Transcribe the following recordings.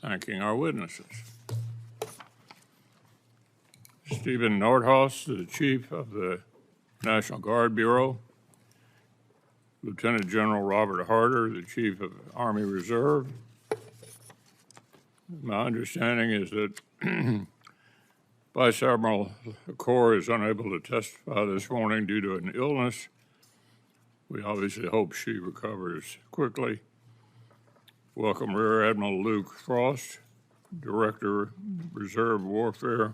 thanking our witnesses. Stephen Nordhaus, the Chief of the National Guard Bureau. Lieutenant General Robert Harder, the Chief of Army Reserve. My understanding is that Vice Admiral Corr is unable to testify this morning due to an illness. We obviously hope she recovers quickly. Welcome Rear Admiral Luke Frost, Director, Reserve Warfare,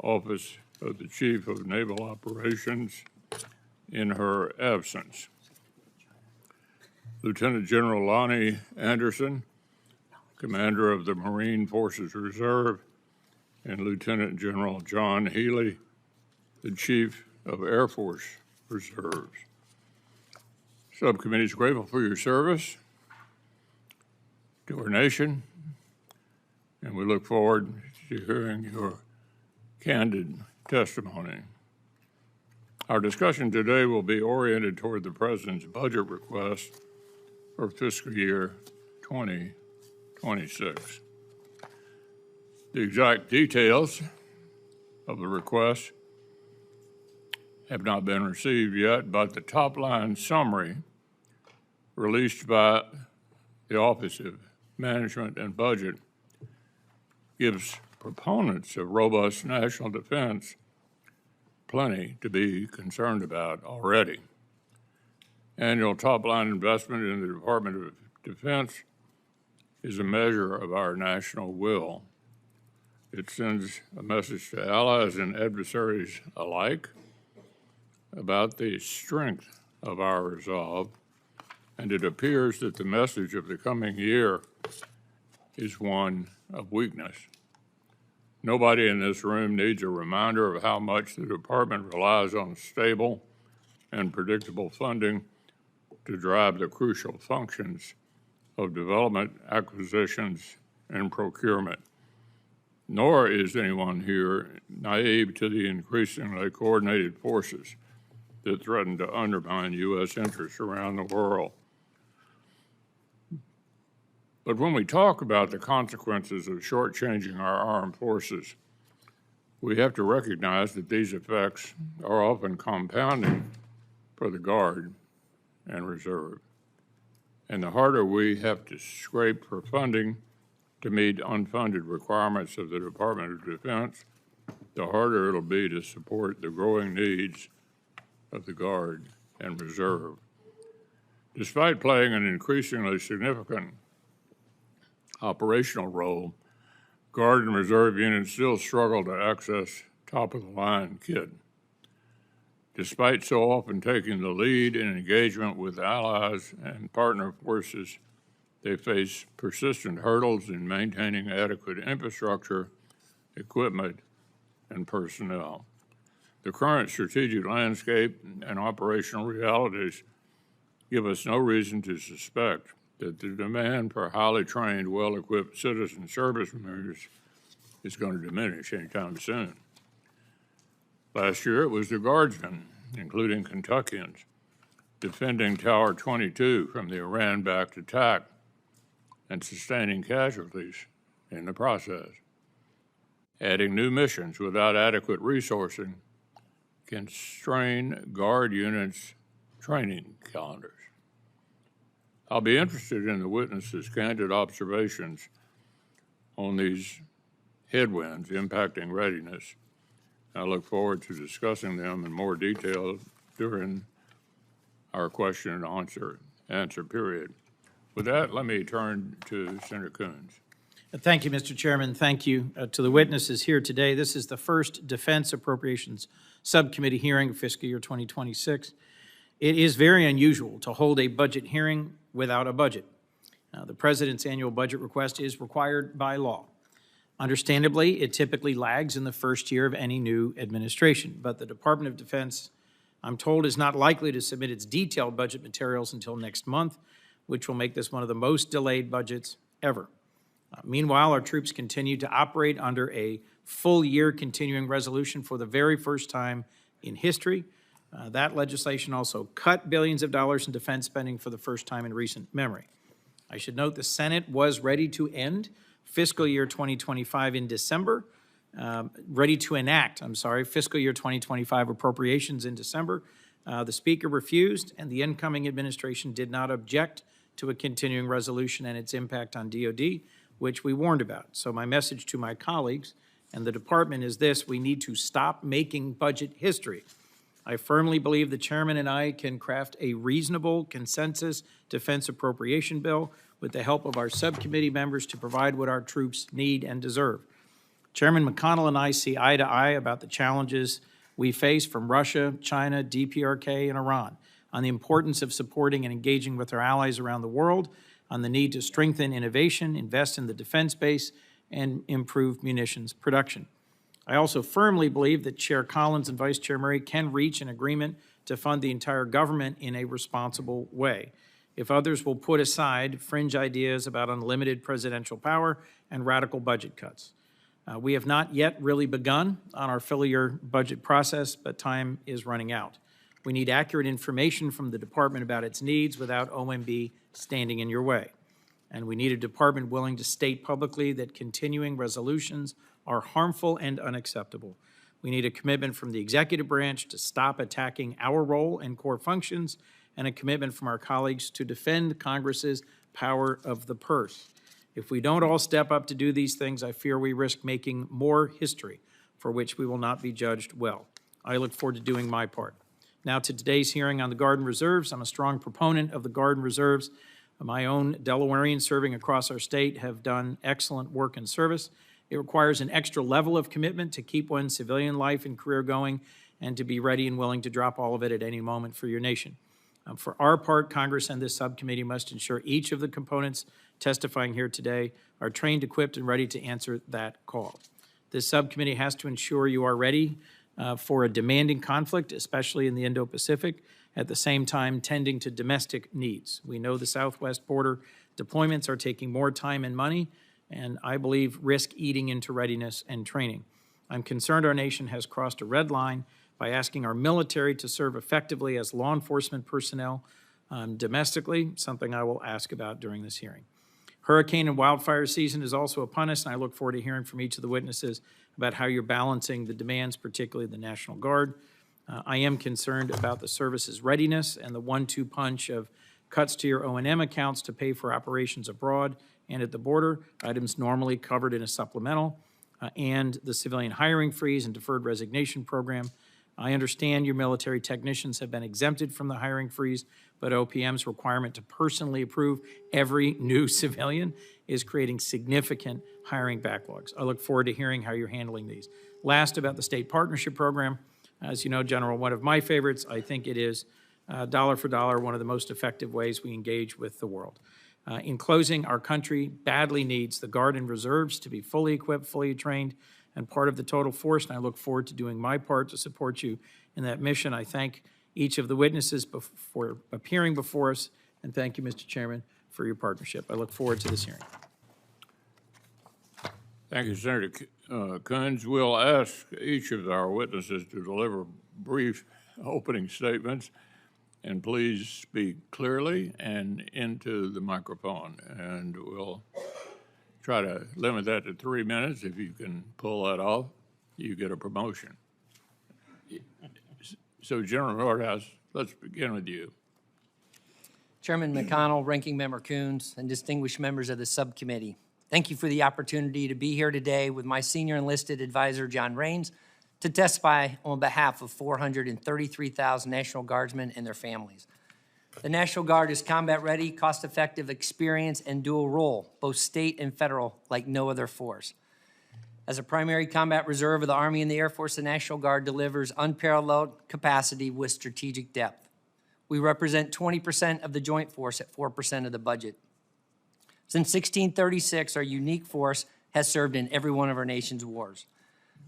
Office of the Chief of Naval Operations, in her absence. Lieutenant General Lonnie Anderson, Commander of the Marine Forces Reserve, and Lieutenant General John Healy, the Chief of Air Force Reserves. Subcommittee is grateful for your service to our nation, and we look forward to hearing your candid testimony. Our discussion today will be oriented toward the President's budget request for fiscal year 2026. The exact details of the request have not been received yet, but the top-line summary released by the Office of Management and Budget gives proponents of robust national defense plenty to be concerned about already. Annual top-line investment in the Department of Defense is a measure of our national will. It sends a message to allies and adversaries alike about the strength of our resolve, and it appears that the message of the coming year is one of weakness. Nobody in this room needs a reminder of how much the department relies on stable and predictable funding to drive the crucial functions of development, acquisitions, and procurement. Nor is anyone here naive to the increasingly coordinated forces that threaten to undermine U.S. interests around the world. But when we talk about the consequences of shortchanging our armed forces, we have to recognize that these effects are often compounding for the Guard and Reserve. And the harder we have to scrape for funding to meet unfunded requirements of the Department of Defense, the harder it'll be to support the growing needs of the Guard and Reserve. Despite playing an increasingly significant operational role, Guard and Reserve units still struggle to access top-of-the-line kit. Despite so often taking the lead in engagement with allies and partner forces, they face persistent hurdles in maintaining adequate infrastructure, equipment, and personnel. The current strategic landscape and operational realities give us no reason to suspect that the demand for highly trained, well-equipped citizen service members is going to diminish anytime soon. Last year, it was the Guardsmen, including Kentuckians, defending Tower 22 from the Iran-backed attack and sustaining casualties in the process. Adding new missions without adequate resourcing can strain Guard units' training calendars. I'll be interested in the witnesses' candid observations on these headwinds impacting readiness. I look forward to discussing them in more detail during our question and answer period. With that, let me turn to Senator Coons. Thank you, Mr. Chairman. Thank you to the witnesses here today. This is the first Defense Appropriations Subcommittee hearing of fiscal year 2026. It is very unusual to hold a budget hearing without a budget. The President's annual budget request is required by law. Understandably, it typically lags in the first year of any new administration, but the Department of Defense, I'm told, is not likely to submit its detailed budget materials until next month, which will make this one of the most delayed budgets ever. Meanwhile, our troops continue to operate under a full-year continuing resolution for the very first time in history. That legislation also cut billions of dollars in defense spending for the first time in recent memory. I should note the Senate was ready to end fiscal year 2025 in December, ready to enact, fiscal year 2025 appropriations in December. The Speaker refused, and the incoming administration did not object to a continuing resolution and its impact on DoD, which we warned about. So my message to my colleagues and the department is this: we need to stop making budget history. I firmly believe the chairman and I can craft a reasonable consensus defense appropriation bill with the help of our subcommittee members to provide what our troops need and deserve. Chairman McConnell and I see eye to eye about the challenges we face from Russia, China, DPRK, and Iran, on the importance of supporting and engaging with our allies around the world, on the need to strengthen innovation, invest in the defense base, and improve munitions production. I also firmly believe that Chair Collins and Vice Chair Murray can reach an agreement to fund the entire government in a responsible way. If others will put aside fringe ideas about unlimited presidential power and radical budget cuts. We have not yet really begun on our full-year budget process, but time is running out. We need accurate information from the department about its needs without OMB standing in your way. And we need a department willing to state publicly that continuing resolutions are harmful and unacceptable. We need a commitment from the executive branch to stop attacking our role and core functions, and a commitment from our colleagues to defend Congress's power of the purse. If we don't all step up to do these things, I fear we risk making more history for which we will not be judged well. I look forward to doing my part. Now to today's hearing on the Guard and Reserves. I'm a strong proponent of the Guard and Reserves. My own Delawareans serving across our state have done excellent work and service. It requires an extra level of commitment to keep one's civilian life and career going and to be ready and willing to drop all of it at any moment for your nation. For our part, Congress and this subcommittee must ensure each of the components testifying here today are trained, equipped, and ready to answer that call. This subcommittee has to ensure you are ready for a demanding conflict, especially in the Indo-Pacific, at the same time tending to domestic needs. We know the Southwest border deployments are taking more time and money, and I believe risk eating into readiness and training. I'm concerned our nation has crossed a red line by asking our military to serve effectively as law enforcement personnel domestically, something I will ask about during this hearing. Hurricane and wildfire season is also upon us, and I look forward to hearing from each of the witnesses about how you're balancing the demands, particularly the National Guard. I am concerned about the service's readiness and the 1-2 punch of cuts to your O&M accounts to pay for operations abroad and at the border, items normally covered in a supplemental, and the civilian hiring freeze and deferred resignation program. I understand your military technicians have been exempted from the hiring freeze, but OPM's requirement to personally approve every new civilian is creating significant hiring backlogs. I look forward to hearing how you're handling these. Last, about the state partnership program. As you know, General, one of my favorites, I think it is dollar for dollar one of the most effective ways we engage with the world. In closing, our country badly needs the Guard and Reserves to be fully equipped, fully trained, and part of the total force, and I look forward to doing my part to support you in that mission. I thank each of the witnesses for appearing before us, and thank you, Mr. Chairman, for your partnership. I look forward to this hearing. Thank you, Senator Coons. We'll ask each of our witnesses to deliver brief opening statements, and please speak clearly and into the microphone. And we'll try to limit that to 3 minutes. If you can pull that off, you get a promotion. So, General Nordhaus, let's begin with you. Chairman McConnell, Ranking Member Coons, and distinguished members of the subcommittee, thank you for the opportunity to be here today with my senior enlisted advisor, John Raines, to testify on behalf of 433,000 National Guardsmen and their families. The National Guard is combat-ready, cost-effective, experienced, and dual role, both state and federal, like no other force. As a primary combat reserve of the Army and the Air Force, the National Guard delivers unparalleled capacity with strategic depth. We represent 20% of the joint force at 4% of the budget. Since 1636, our unique force has served in every one of our nation's wars.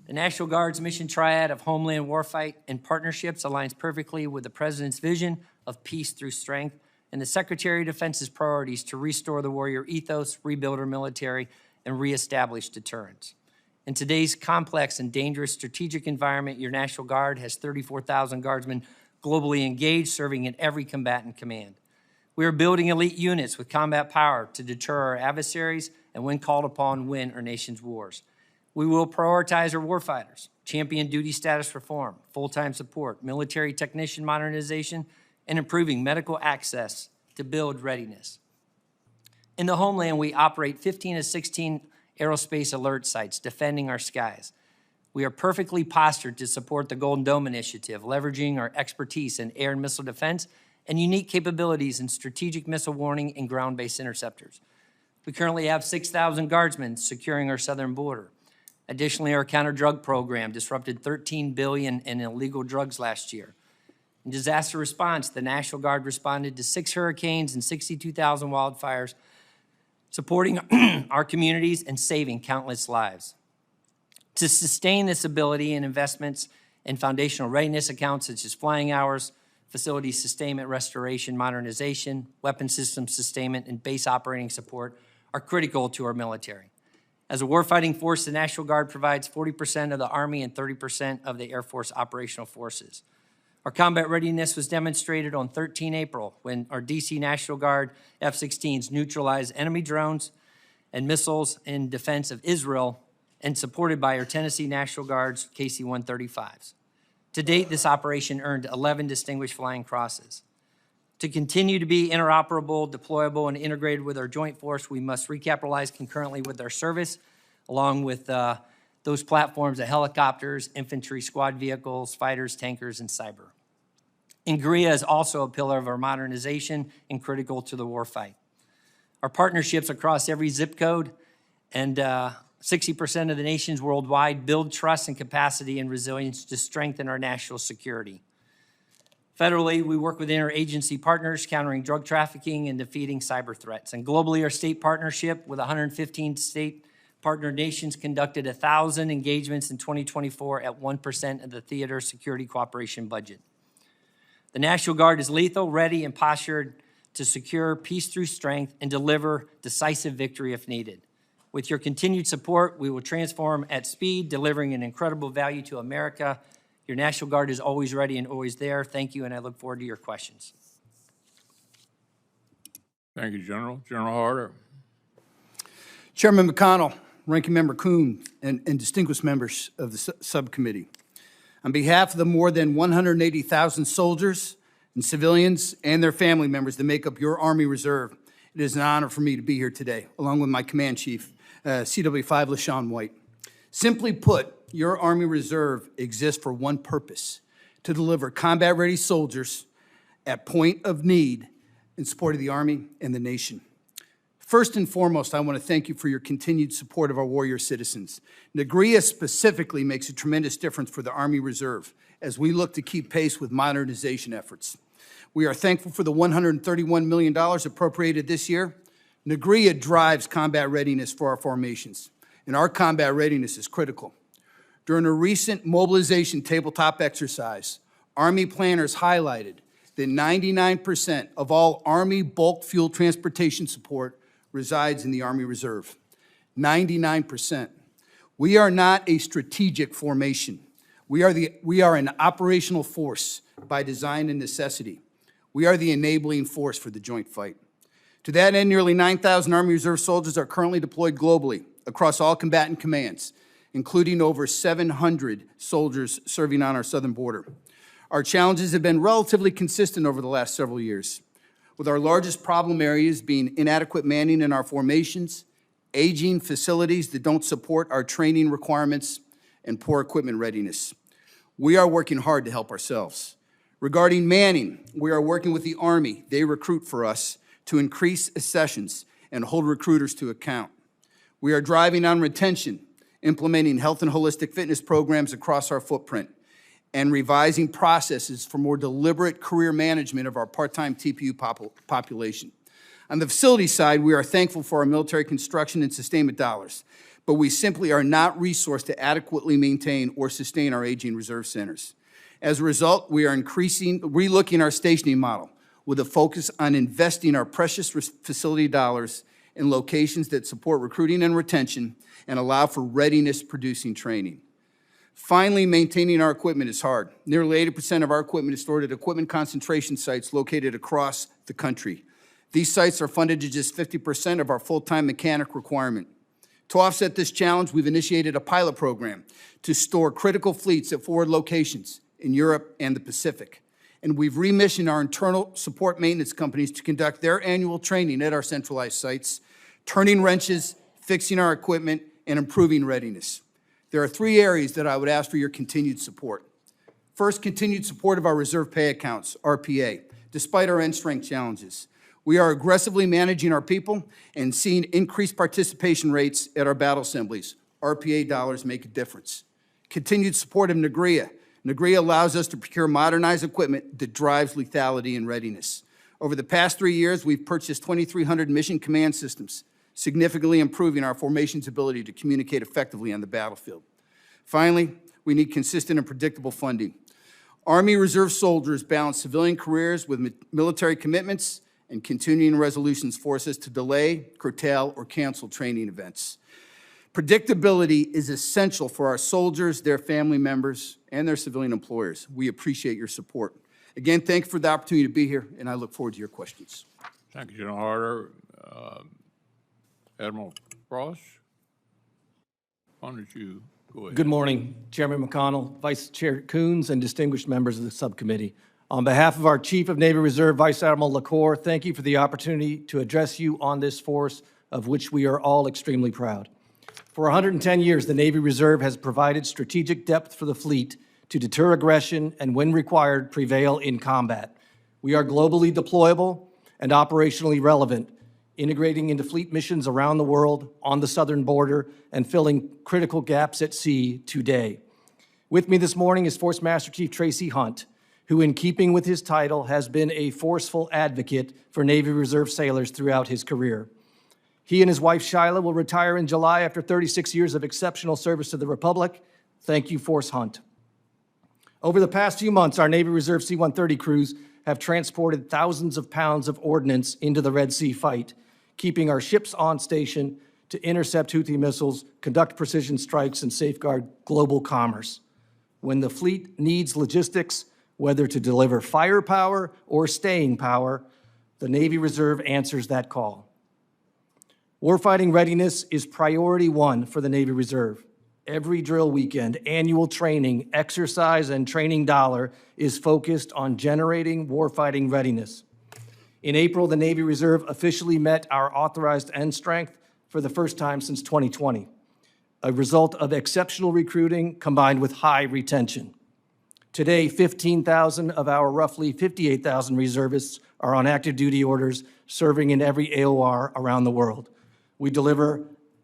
The National Guard's mission triad of homeland warfight and partnerships aligns perfectly with the President's vision of peace through strength and the Secretary of Defense's priorities to restore the warrior ethos, rebuild our military, and reestablish deterrence. In today's complex and dangerous strategic environment, your National Guard has 34,000 Guardsmen globally engaged, serving in every combatant command. We are building elite units with combat power to deter our adversaries and when called upon, win our nation's wars. We will prioritize our warfighters, champion duty status reform, full-time support, military technician modernization, and improving medical access to build readiness. In the homeland, we operate 15 to 16 aerospace alert sites defending our skies. We are perfectly postured to support the Golden Dome Initiative, leveraging our expertise in air and missile defense and unique capabilities in strategic missile warning and ground-based interceptors. We currently have 6,000 guardsmen securing our southern border. Additionally, our counter-drug program disrupted $13 billion in illegal drugs last year. In disaster response, the National Guard responded to 6 hurricanes and 62,000 wildfires, supporting our communities and saving countless lives. To sustain this ability and investments in foundational readiness accounts such as flying hours, facility sustainment, restoration, modernization, weapon system sustainment, and base operating support are critical to our military. As a warfighting force, the National Guard provides 40% of the Army and 30% of the Air Force operational forces. Our combat readiness was demonstrated on 13 April when our DC National Guard F-16s neutralized enemy drones and missiles in defense of Israel and supported by our Tennessee National Guard's KC-135s. To date, this operation earned 11 Distinguished Flying Crosses. To continue to be interoperable, deployable, and integrated with our joint force, we must recapitalize concurrently with our service, along with those platforms of helicopters, infantry squad vehicles, fighters, tankers, and cyber. Ingria is also a pillar of our modernization and critical to the warfight. Our partnerships across every zip code and 60% of the nations worldwide build trust and capacity and resilience to strengthen our national security. Federally, we work with interagency partners countering drug trafficking and defeating cyber threats. And globally, our state partnership with 115 state partner nations conducted 1,000 engagements in 2024 at 1% of the theater security cooperation budget. The National Guard is lethal, ready, and postured to secure peace through strength and deliver decisive victory if needed. With your continued support, we will transform at speed, delivering an incredible value to America. Your National Guard is always ready and always there. Thank you, and I look forward to your questions. Thank you, General. General Harder. Chairman McConnell, Ranking Member Kuhn, and distinguished members of the subcommittee. On behalf of the more than 180,000 soldiers and civilians and their family members that make up your Army Reserve, it is an honor for me to be here today, along with my command chief, CW5 LaShawn White. Simply put, your Army Reserve exists for one purpose: to deliver combat-ready soldiers at point of need in support of the Army and the nation. First and foremost, I want to thank you for your continued support of our warrior citizens. NGRIA specifically makes a tremendous difference for the Army Reserve as we look to keep pace with modernization efforts. We are thankful for the $131 million appropriated this year. NGRIA drives combat readiness for our formations, and our combat readiness is critical. During a recent mobilization tabletop exercise, Army planners highlighted that 99% of all Army bulk fuel transportation support resides in the Army Reserve. 99%. We are not a strategic formation. We are an operational force by design and necessity. We are the enabling force for the joint fight. To that end, nearly 9,000 Army Reserve soldiers are currently deployed globally across all combatant commands, including over 700 soldiers serving on our southern border. Our challenges have been relatively consistent over the last several years, with our largest problem areas being inadequate manning in our formations, aging facilities that don't support our training requirements, and poor equipment readiness. We are working hard to help ourselves. Regarding manning, we are working with the Army. They recruit for us to increase accessions and hold recruiters to account. We are driving on retention, implementing health and holistic fitness programs across our footprint, and revising processes for more deliberate career management of our part-time TPU population. On the facility side, we are thankful for our military construction and sustainment dollars, but we simply are not resourced to adequately maintain or sustain our aging reserve centers. As a result, we are relooking our stationing model with a focus on investing our precious facility dollars in locations that support recruiting and retention and allow for readiness-producing training. Finally, maintaining our equipment is hard. Nearly 80% of our equipment is stored at equipment concentration sites located across the country. These sites are funded to just 50% of our full-time mechanic requirement. To offset this challenge, we've initiated a pilot program to store critical fleets at forward locations in Europe and the Pacific. And we've remissioned our internal support maintenance companies to conduct their annual training at our centralized sites, turning wrenches, fixing our equipment, and improving readiness. There are 3 areas that I would ask for your continued support. First, continued support of our reserve pay accounts, RPA, despite our end strength challenges. We are aggressively managing our people and seeing increased participation rates at our battle assemblies. RPA dollars make a difference. Continued support of NAGRIA. NAGRIA allows us to procure modernized equipment that drives lethality and readiness. Over the past 3 years, we've purchased 2,300 mission command systems, significantly improving our formation's ability to communicate effectively on the battlefield. Finally, we need consistent and predictable funding. Army Reserve soldiers balance civilian careers with military commitments, and continuing resolutions force us to delay, curtail, or cancel training events. Predictability is essential for our soldiers, their family members, and their civilian employers. We appreciate your support. Again, thank you for the opportunity to be here, and I look forward to your questions. Thank you, General Harder. Admiral Frost, why don't you go ahead? Good morning, Chairman McConnell, Vice Chair Coons, and distinguished members of the subcommittee. On behalf of our Chief of Navy Reserve, Vice Admiral LaCour, thank you for the opportunity to address you on this force of which we are all extremely proud. For 110 years, the Navy Reserve has provided strategic depth for the fleet to deter aggression and, when required, prevail in combat. We are globally deployable and operationally relevant, integrating into fleet missions around the world, on the southern border, and filling critical gaps at sea today. With me this morning is Force Master Chief Tracy Hunt, who, in keeping with his title, has been a forceful advocate for Navy Reserve sailors throughout his career. He and his wife, Shyla, will retire in July after 36 years of exceptional service to the Republic. Thank you, Force Hunt. Over the past few months, our Navy Reserve C-130 crews have transported thousands of pounds of ordnance into the Red Sea fight, keeping our ships on station to intercept Houthi missiles, conduct precision strikes, and safeguard global commerce. When the fleet needs logistics, whether to deliver firepower or staying power, the Navy Reserve answers that call. Warfighting readiness is priority 1 for the Navy Reserve. Every drill weekend, annual training, exercise, and training dollar is focused on generating warfighting readiness. In April, the Navy Reserve officially met our authorized end strength for the first time since 2020, a result of exceptional recruiting combined with high retention. Today, 15,000 of our roughly 58,000 reservists are on active duty orders, serving in every AOR around the world. We deliver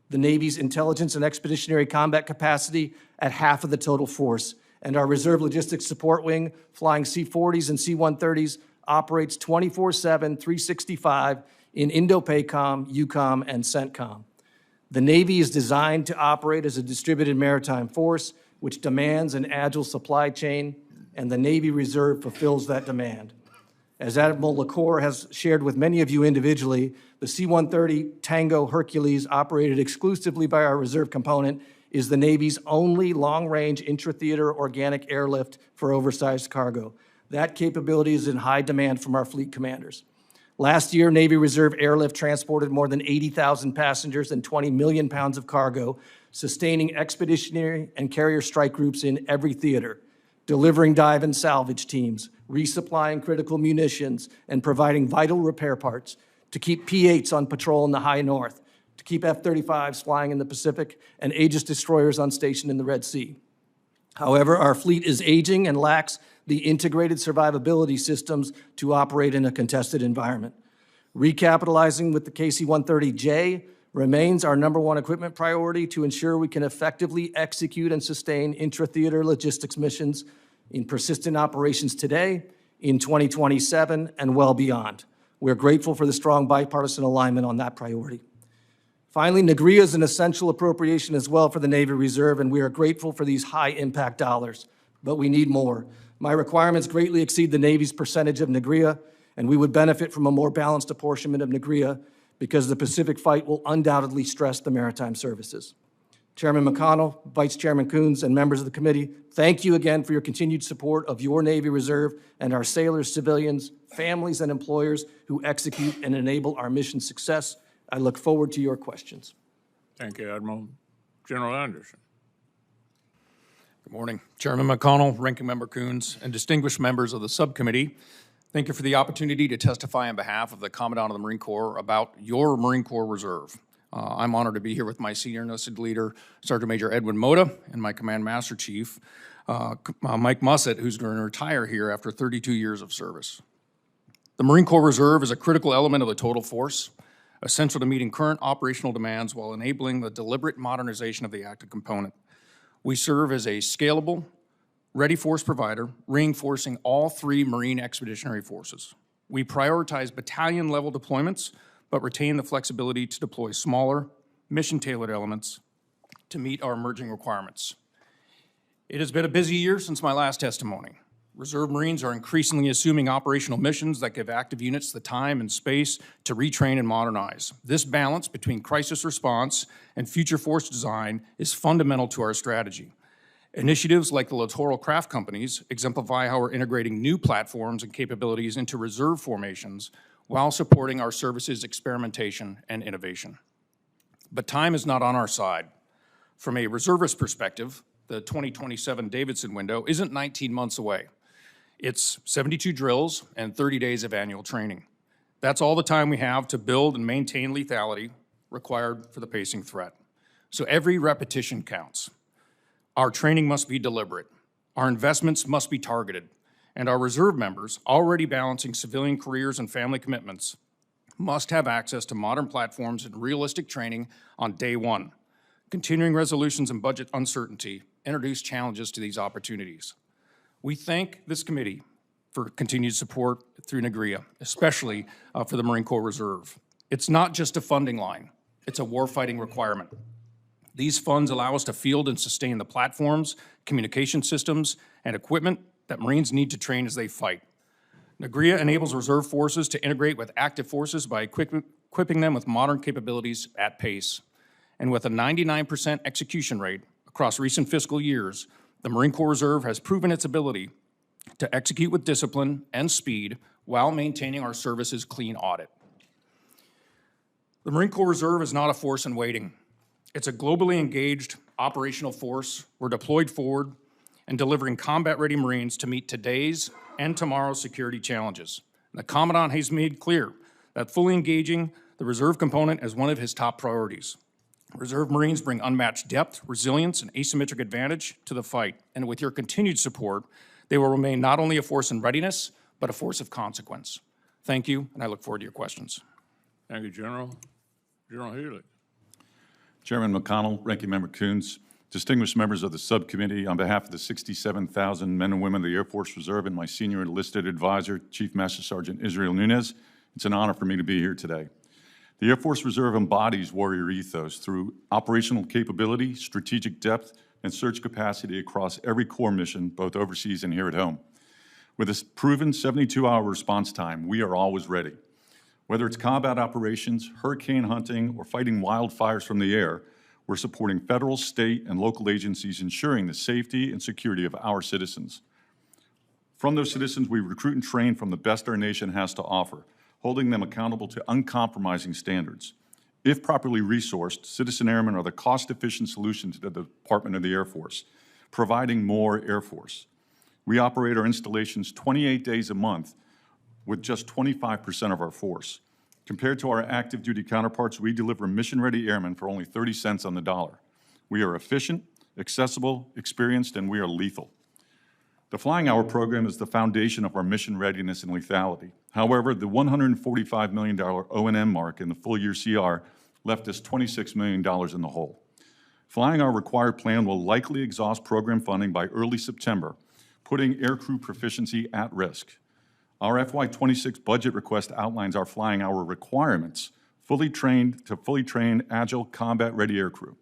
the Navy's intelligence and expeditionary combat capacity at half of the total force, and our Reserve Logistics Support Wing, flying C-40s and C-130s, operates 24/7, 365 in INDOPACOM, EUCOM, and CENTCOM. The Navy is designed to operate as a distributed maritime force, which demands an agile supply chain, and the Navy Reserve fulfills that demand. As Admiral LaCour has shared with many of you individually, the C-130 Tango Hercules, operated exclusively by our reserve component, is the Navy's only long-range intra-theater organic airlift for oversized cargo. That capability is in high demand from our fleet commanders. Last year, Navy Reserve airlift transported more than 80,000 passengers and 20 million pounds of cargo, sustaining expeditionary and carrier strike groups in every theater, delivering dive and salvage teams, resupplying critical munitions, and providing vital repair parts to keep P-8s on patrol in the high north, to keep F-35s flying in the Pacific, and Aegis destroyers on station in the Red Sea. However, our fleet is aging and lacks the integrated survivability systems to operate in a contested environment. Recapitalizing with the KC-130J remains our #1 equipment priority to ensure we can effectively execute and sustain intra-theater logistics missions in persistent operations today, in 2027, and well beyond. We're grateful for the strong bipartisan alignment on that priority. Finally, NAGRIA is an essential appropriation as well for the Navy Reserve, and we are grateful for these high-impact dollars, but we need more. My requirements greatly exceed the Navy's percentage of NAGRIA, and we would benefit from a more balanced apportionment of NAGRIA because the Pacific fight will undoubtedly stress the maritime services. Chairman McConnell, Vice Chairman Coons, and members of the committee, thank you again for your continued support of your Navy Reserve and our sailors, civilians, families, and employers who execute and enable our mission success. I look forward to your questions. Thank you, Admiral. General Anderson. Good morning. Chairman McConnell, Ranking Member Coons, and distinguished members of the subcommittee. Thank you for the opportunity to testify on behalf of the Commandant of the Marine Corps about your Marine Corps Reserve. I'm honored to be here with my senior enlisted leader, Sergeant Major Edwin Mota, and my Command Master Chief, Mike Mussett, who's going to retire here after 32 years of service. The Marine Corps Reserve is a critical element of the total force, essential to meeting current operational demands while enabling the deliberate modernization of the active component. We serve as a scalable, ready force provider, reinforcing all three Marine Expeditionary Forces. We prioritize battalion-level deployments, but retain the flexibility to deploy smaller, mission-tailored elements to meet our emerging requirements. It has been a busy year since my last testimony. Reserve Marines are increasingly assuming operational missions that give active units the time and space to retrain and modernize. This balance between crisis response and future force design is fundamental to our strategy. Initiatives like the Littoral Craft Companies exemplify how we're integrating new platforms and capabilities into reserve formations while supporting our services experimentation and innovation. But time is not on our side. From a reservist perspective, the 2027 Davidson window isn't 19 months away. It's 72 drills and 30 days of annual training. That's all the time we have to build and maintain lethality required for the pacing threat. So every repetition counts. Our training must be deliberate. Our investments must be targeted. And our reserve members, already balancing civilian careers and family commitments, must have access to modern platforms and realistic training on day one. Continuing resolutions and budget uncertainty introduce challenges to these opportunities. We thank this committee for continued support through NAGRIA, especially for the Marine Corps Reserve. It's not just a funding line, it's a warfighting requirement. These funds allow us to field and sustain the platforms, communication systems, and equipment that Marines need to train as they fight. NAGRIA enables reserve forces to integrate with active forces by equipping them with modern capabilities at pace. And with a 99% execution rate across recent fiscal years, the Marine Corps Reserve has proven its ability to execute with discipline and speed while maintaining our service's clean audit. The Marine Corps Reserve is not a force in waiting. It's a globally engaged operational force. We're deployed forward and delivering combat-ready Marines to meet today's and tomorrow's security challenges. And the Commandant has made clear that fully engaging the reserve component is one of his top priorities. Reserve Marines bring unmatched depth, resilience, and asymmetric advantage to the fight. And with your continued support, they will remain not only a force in readiness, but a force of consequence. Thank you, and I look forward to your questions. Thank you, General. General Healy. Chairman McConnell, Ranking Member Coons, distinguished members of the subcommittee, on behalf of the 67,000 men and women of the Air Force Reserve and my senior enlisted advisor, Chief Master Sergeant Israel Nunez, it's an honor for me to be here today. The Air Force Reserve embodies warrior ethos through operational capability, strategic depth, and surge capacity across every core mission, both overseas and here at home. With a proven 72-hour response time, we are always ready. Whether it's combat operations, hurricane hunting, or fighting wildfires from the air, we're supporting federal, state, and local agencies ensuring the safety and security of our citizens. From those citizens, we recruit and train from the best our nation has to offer, holding them accountable to uncompromising standards. If properly resourced, citizen airmen are the cost-efficient solution to the Department of the Air Force, providing more Air Force. We operate our installations 28 days a month with just 25% of our force. Compared to our active duty counterparts, we deliver mission-ready airmen for only 30 cents on the dollar. We are efficient, accessible, experienced, and we are lethal. The Flying Hour program is the foundation of our mission readiness and lethality. However, the $145 million O&M mark in the full-year CR left us $26 million in the hole. Flying Hour required plan will likely exhaust program funding by early September, putting aircrew proficiency at risk. Our FY2026 budget request outlines our Flying Hour requirements, fully trained, agile, combat-ready aircrew.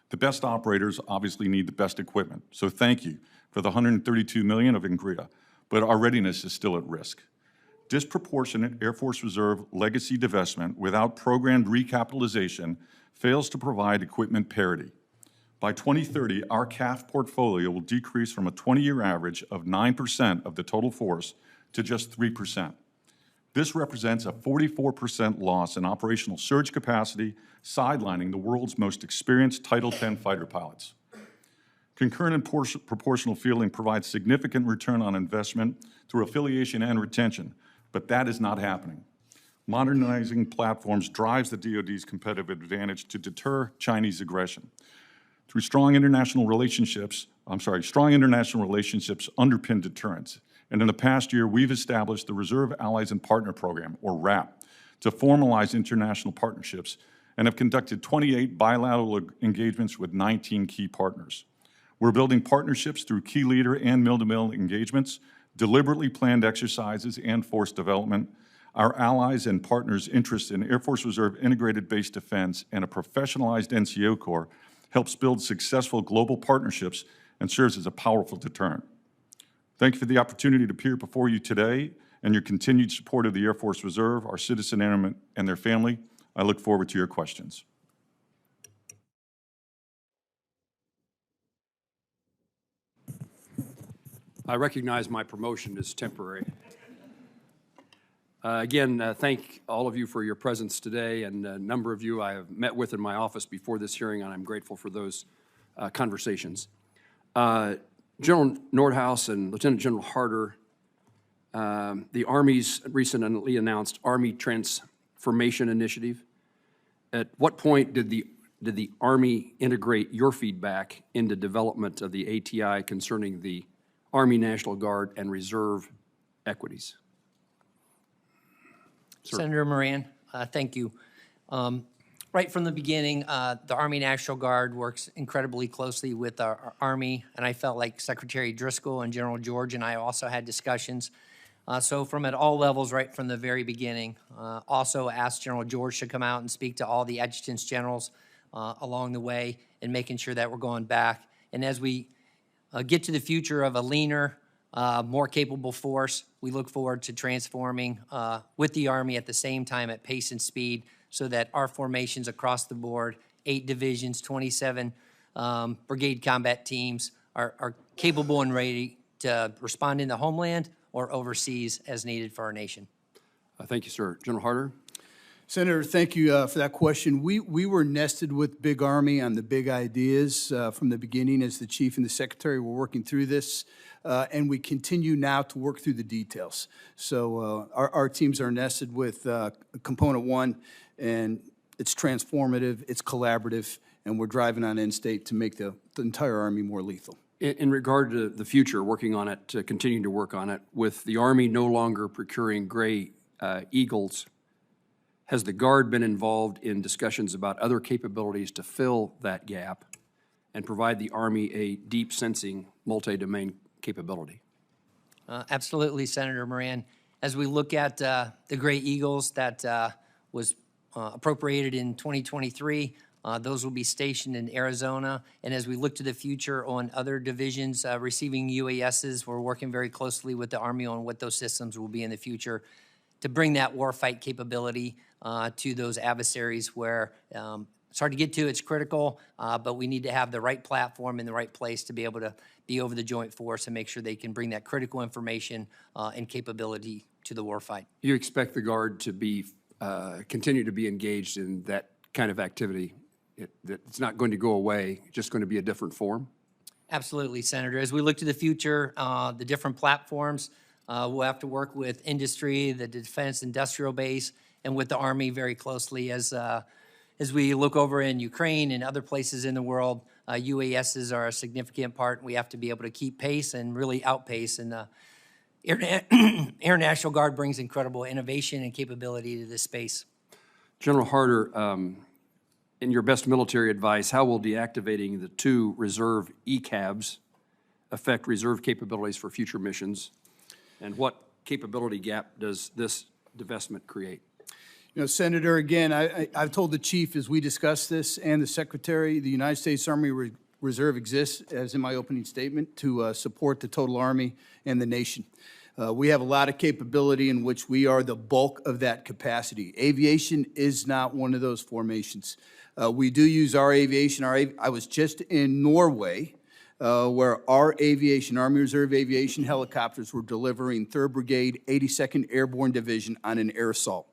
The best operators obviously need the best equipment, so thank you for the $132 million of NGRIA, but our readiness is still at risk. Disproportionate Air Force Reserve legacy divestment without programmed recapitalization fails to provide equipment parity. By 2030, our CAF portfolio will decrease from a 20-year average of 9% of the total force to just 3%. This represents a 44% loss in operational surge capacity, sidelining the world's most experienced Title X fighter pilots. Concurrent and proportional fielding provides significant return on investment through affiliation and retention, but that is not happening. Modernizing platforms drives the DoD's competitive advantage to deter Chinese aggression. Through strong international relationships underpin deterrence. And in the past year, we've established the Reserve Allies and Partner Program, or RAP, to formalize international partnerships and have conducted 28 bilateral engagements with 19 key partners. We're building partnerships through key leader and mill-to-mill engagements, deliberately planned exercises, and force development. Our allies and partners' interest in Air Force Reserve integrated base defense and a professionalized NCO Corps helps build successful global partnerships and serves as a powerful deterrent. Thank you for the opportunity to appear before you today and your continued support of the Air Force Reserve, our citizen airmen, and their family. I look forward to your questions. I recognize my promotion is temporary. Again, thank all of you for your presence today, and a number of you I have met with in my office before this hearing, and I'm grateful for those conversations. General Nordhaus and Lieutenant General Harder, the Army's recently announced Army Transformation Initiative. At what point did the Army integrate your feedback into development of the ATI concerning the Army National Guard and Reserve equities? Sir. Senator Moran, thank you. Right from the beginning, the Army National Guard works incredibly closely with our Army, and I felt like Secretary Driscoll and General George and I also had discussions. So from at all levels, right from the very beginning, also asked General George to come out and speak to all the adjutants generals along the way and making sure that we're going back. And as we get to the future of a leaner, more capable force, we look forward to transforming with the Army at the same time at pace and speed so that our formations across the board, 8 divisions, 27 brigade combat teams are capable and ready to respond in the homeland or overseas as needed for our nation. Thank you, sir. General Harder? Senator, thank you for that question. We were nested with Big Army on the big ideas from the beginning as the Chief and the Secretary were working through this, and we continue now to work through the details. So our teams are nested with Component 1, and it's transformative, it's collaborative, and we're driving on end state to make the entire Army more lethal. In regard to the future, working on it, continuing to work on it, with the Army no longer procuring gray Eagles, has the Guard been involved in discussions about other capabilities to fill that gap and provide the Army a deep sensing multi-domain capability? Absolutely, Senator Moran. As we look at the Gray Eagles that was appropriated in 2023, those will be stationed in Arizona. And as we look to the future on other divisions receiving UASs, we're working very closely with the Army on what those systems will be in the future to bring that warfight capability to those adversaries where it's hard to get to, it's critical, but we need to have the right platform in the right place to be able to be over the joint force and make sure they can bring that critical information and capability to the warfight. You expect the Guard to be continue to be engaged in that kind of activity? It's not going to go away, it's just going to be a different form? Absolutely, Senator. As we look to the future, the different platforms, we'll have to work with industry, the defense industrial base, and with the Army very closely as we look over in Ukraine and other places in the world. UASs are a significant part, and we have to be able to keep pace and really outpace. And Air National Guard brings incredible innovation and capability to this space. General Harder, in your best military advice, how will deactivating the 2 reserve ECABs affect reserve capabilities for future missions? And what capability gap does this divestment create? You know, Senator, again, I've told the Chief as we discuss this and the Secretary, the United States Army Reserve exists, as in my opening statement, to support the total Army and the nation. We have a lot of capability in which we are the bulk of that capacity. Aviation is not one of those formations. We do use our aviation. I was just in Norway, where our aviation, Army Reserve Aviation helicopters were delivering 3rd Brigade, 82nd Airborne Division on an air assault.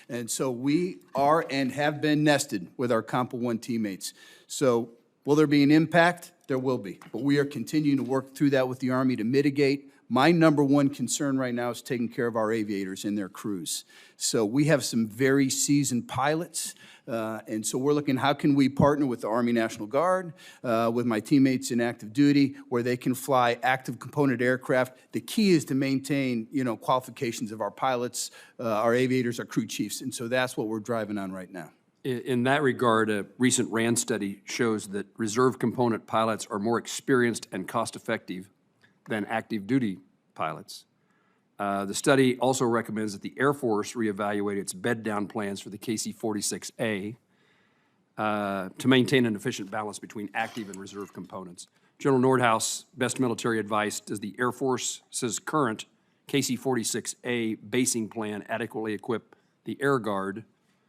And so we are and have been nested with our Compa 1 teammates. So will there be an impact? There will be. But we are continuing to work through that with the Army to mitigate. My number one concern right now is taking care of our aviators and their crews. So we have some very seasoned pilots, and so we're looking, how can we partner with the Army National Guard, with my teammates in active duty, where they can fly active component aircraft. The key is to maintain, qualifications of our pilots, our aviators, our crew chiefs, and so that's what we're driving on right now. In that regard, a recent RAND study shows that reserve component pilots are more experienced and cost-effective than active duty pilots. The study also recommends that the Air Force reevaluate its bed-down plans for the KC-46A to maintain an efficient balance between active and reserve components. General Nordhaus, best military advice, does the Air Force's current KC-46A basing plan adequately equip the Air Guard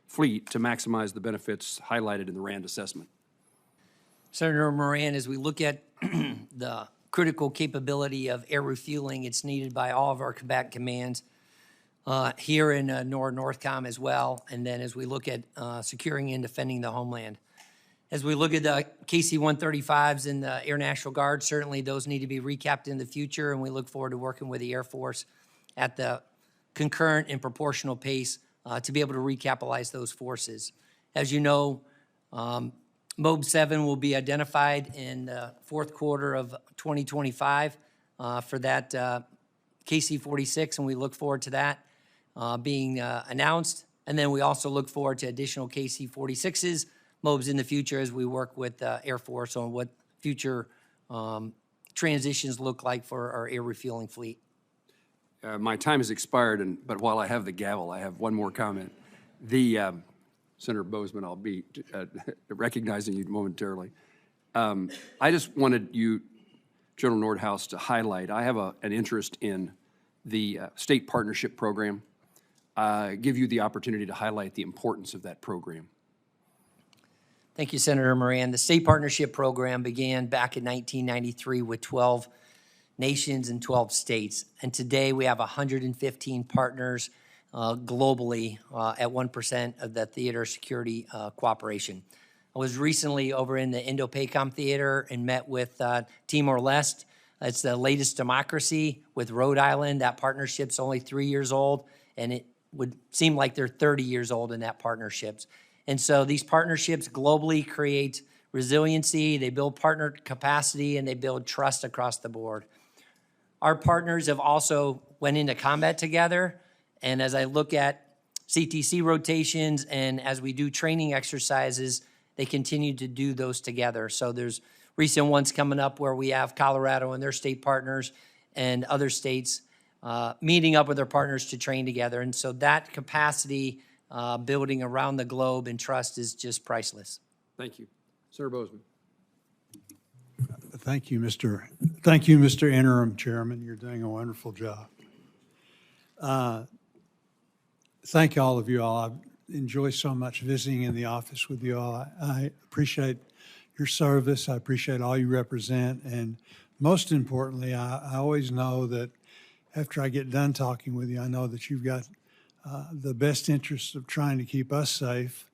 fleet to maximize the benefits highlighted in the RAND assessment? Senator Moran, as we look at the critical capability of air refueling, it's needed by all of our combatant commands here in NORTHCOM as well, and then as we look at securing and defending the homeland. As we look at the KC-135s and the Air National Guard, certainly those need to be recapped in the future, and we look forward to working with the Air Force at the concurrent and proportional pace to be able to recapitalize those forces. As you know, MOB 7 will be identified in the 4th quarter of 2025 for that KC-46, and we look forward to that being announced. And then we also look forward to additional KC-46s, MOBs in the future as we work with the Air Force on what future transitions look like for our air refueling fleet. My time has expired, but while I have the gavel, I have one more comment. Senator Bozeman, I'll be recognizing you momentarily. I just wanted you, General Nordhaus, to highlight, I have an interest in the state partnership program, give you the opportunity to highlight the importance of that program. Thank you, Senator Moran. The state partnership program began back in 1993 with 12 nations and 12 states, and today we have 115 partners globally at 1% of the theater security cooperation. I was recently over in the Indo-PACOM theater and met with Timor-Leste. It's the latest democracy with Rhode Island. That partnership's only 3 years old, and it would seem like they're 30 years old in that partnerships. And so these partnerships globally create resiliency, they build partner capacity, and they build trust across the board. Our partners have also went into combat together, and as I look at CTC rotations and as we do training exercises, they continue to do those together. So there's recent ones coming up where we have Colorado and their state partners and other states meeting up with their partners to train together. And so that capacity building around the globe and trust is just priceless. Thank you. Senator Bozeman. Thank you, Mr. Interim Chairman. You're doing a wonderful job. Thank all of you all. I enjoy so much visiting in the office with you all. I appreciate your service. I appreciate all you represent. And most importantly, I always know that after I get done talking with you, I know that you've got the best interests of trying to keep us safe,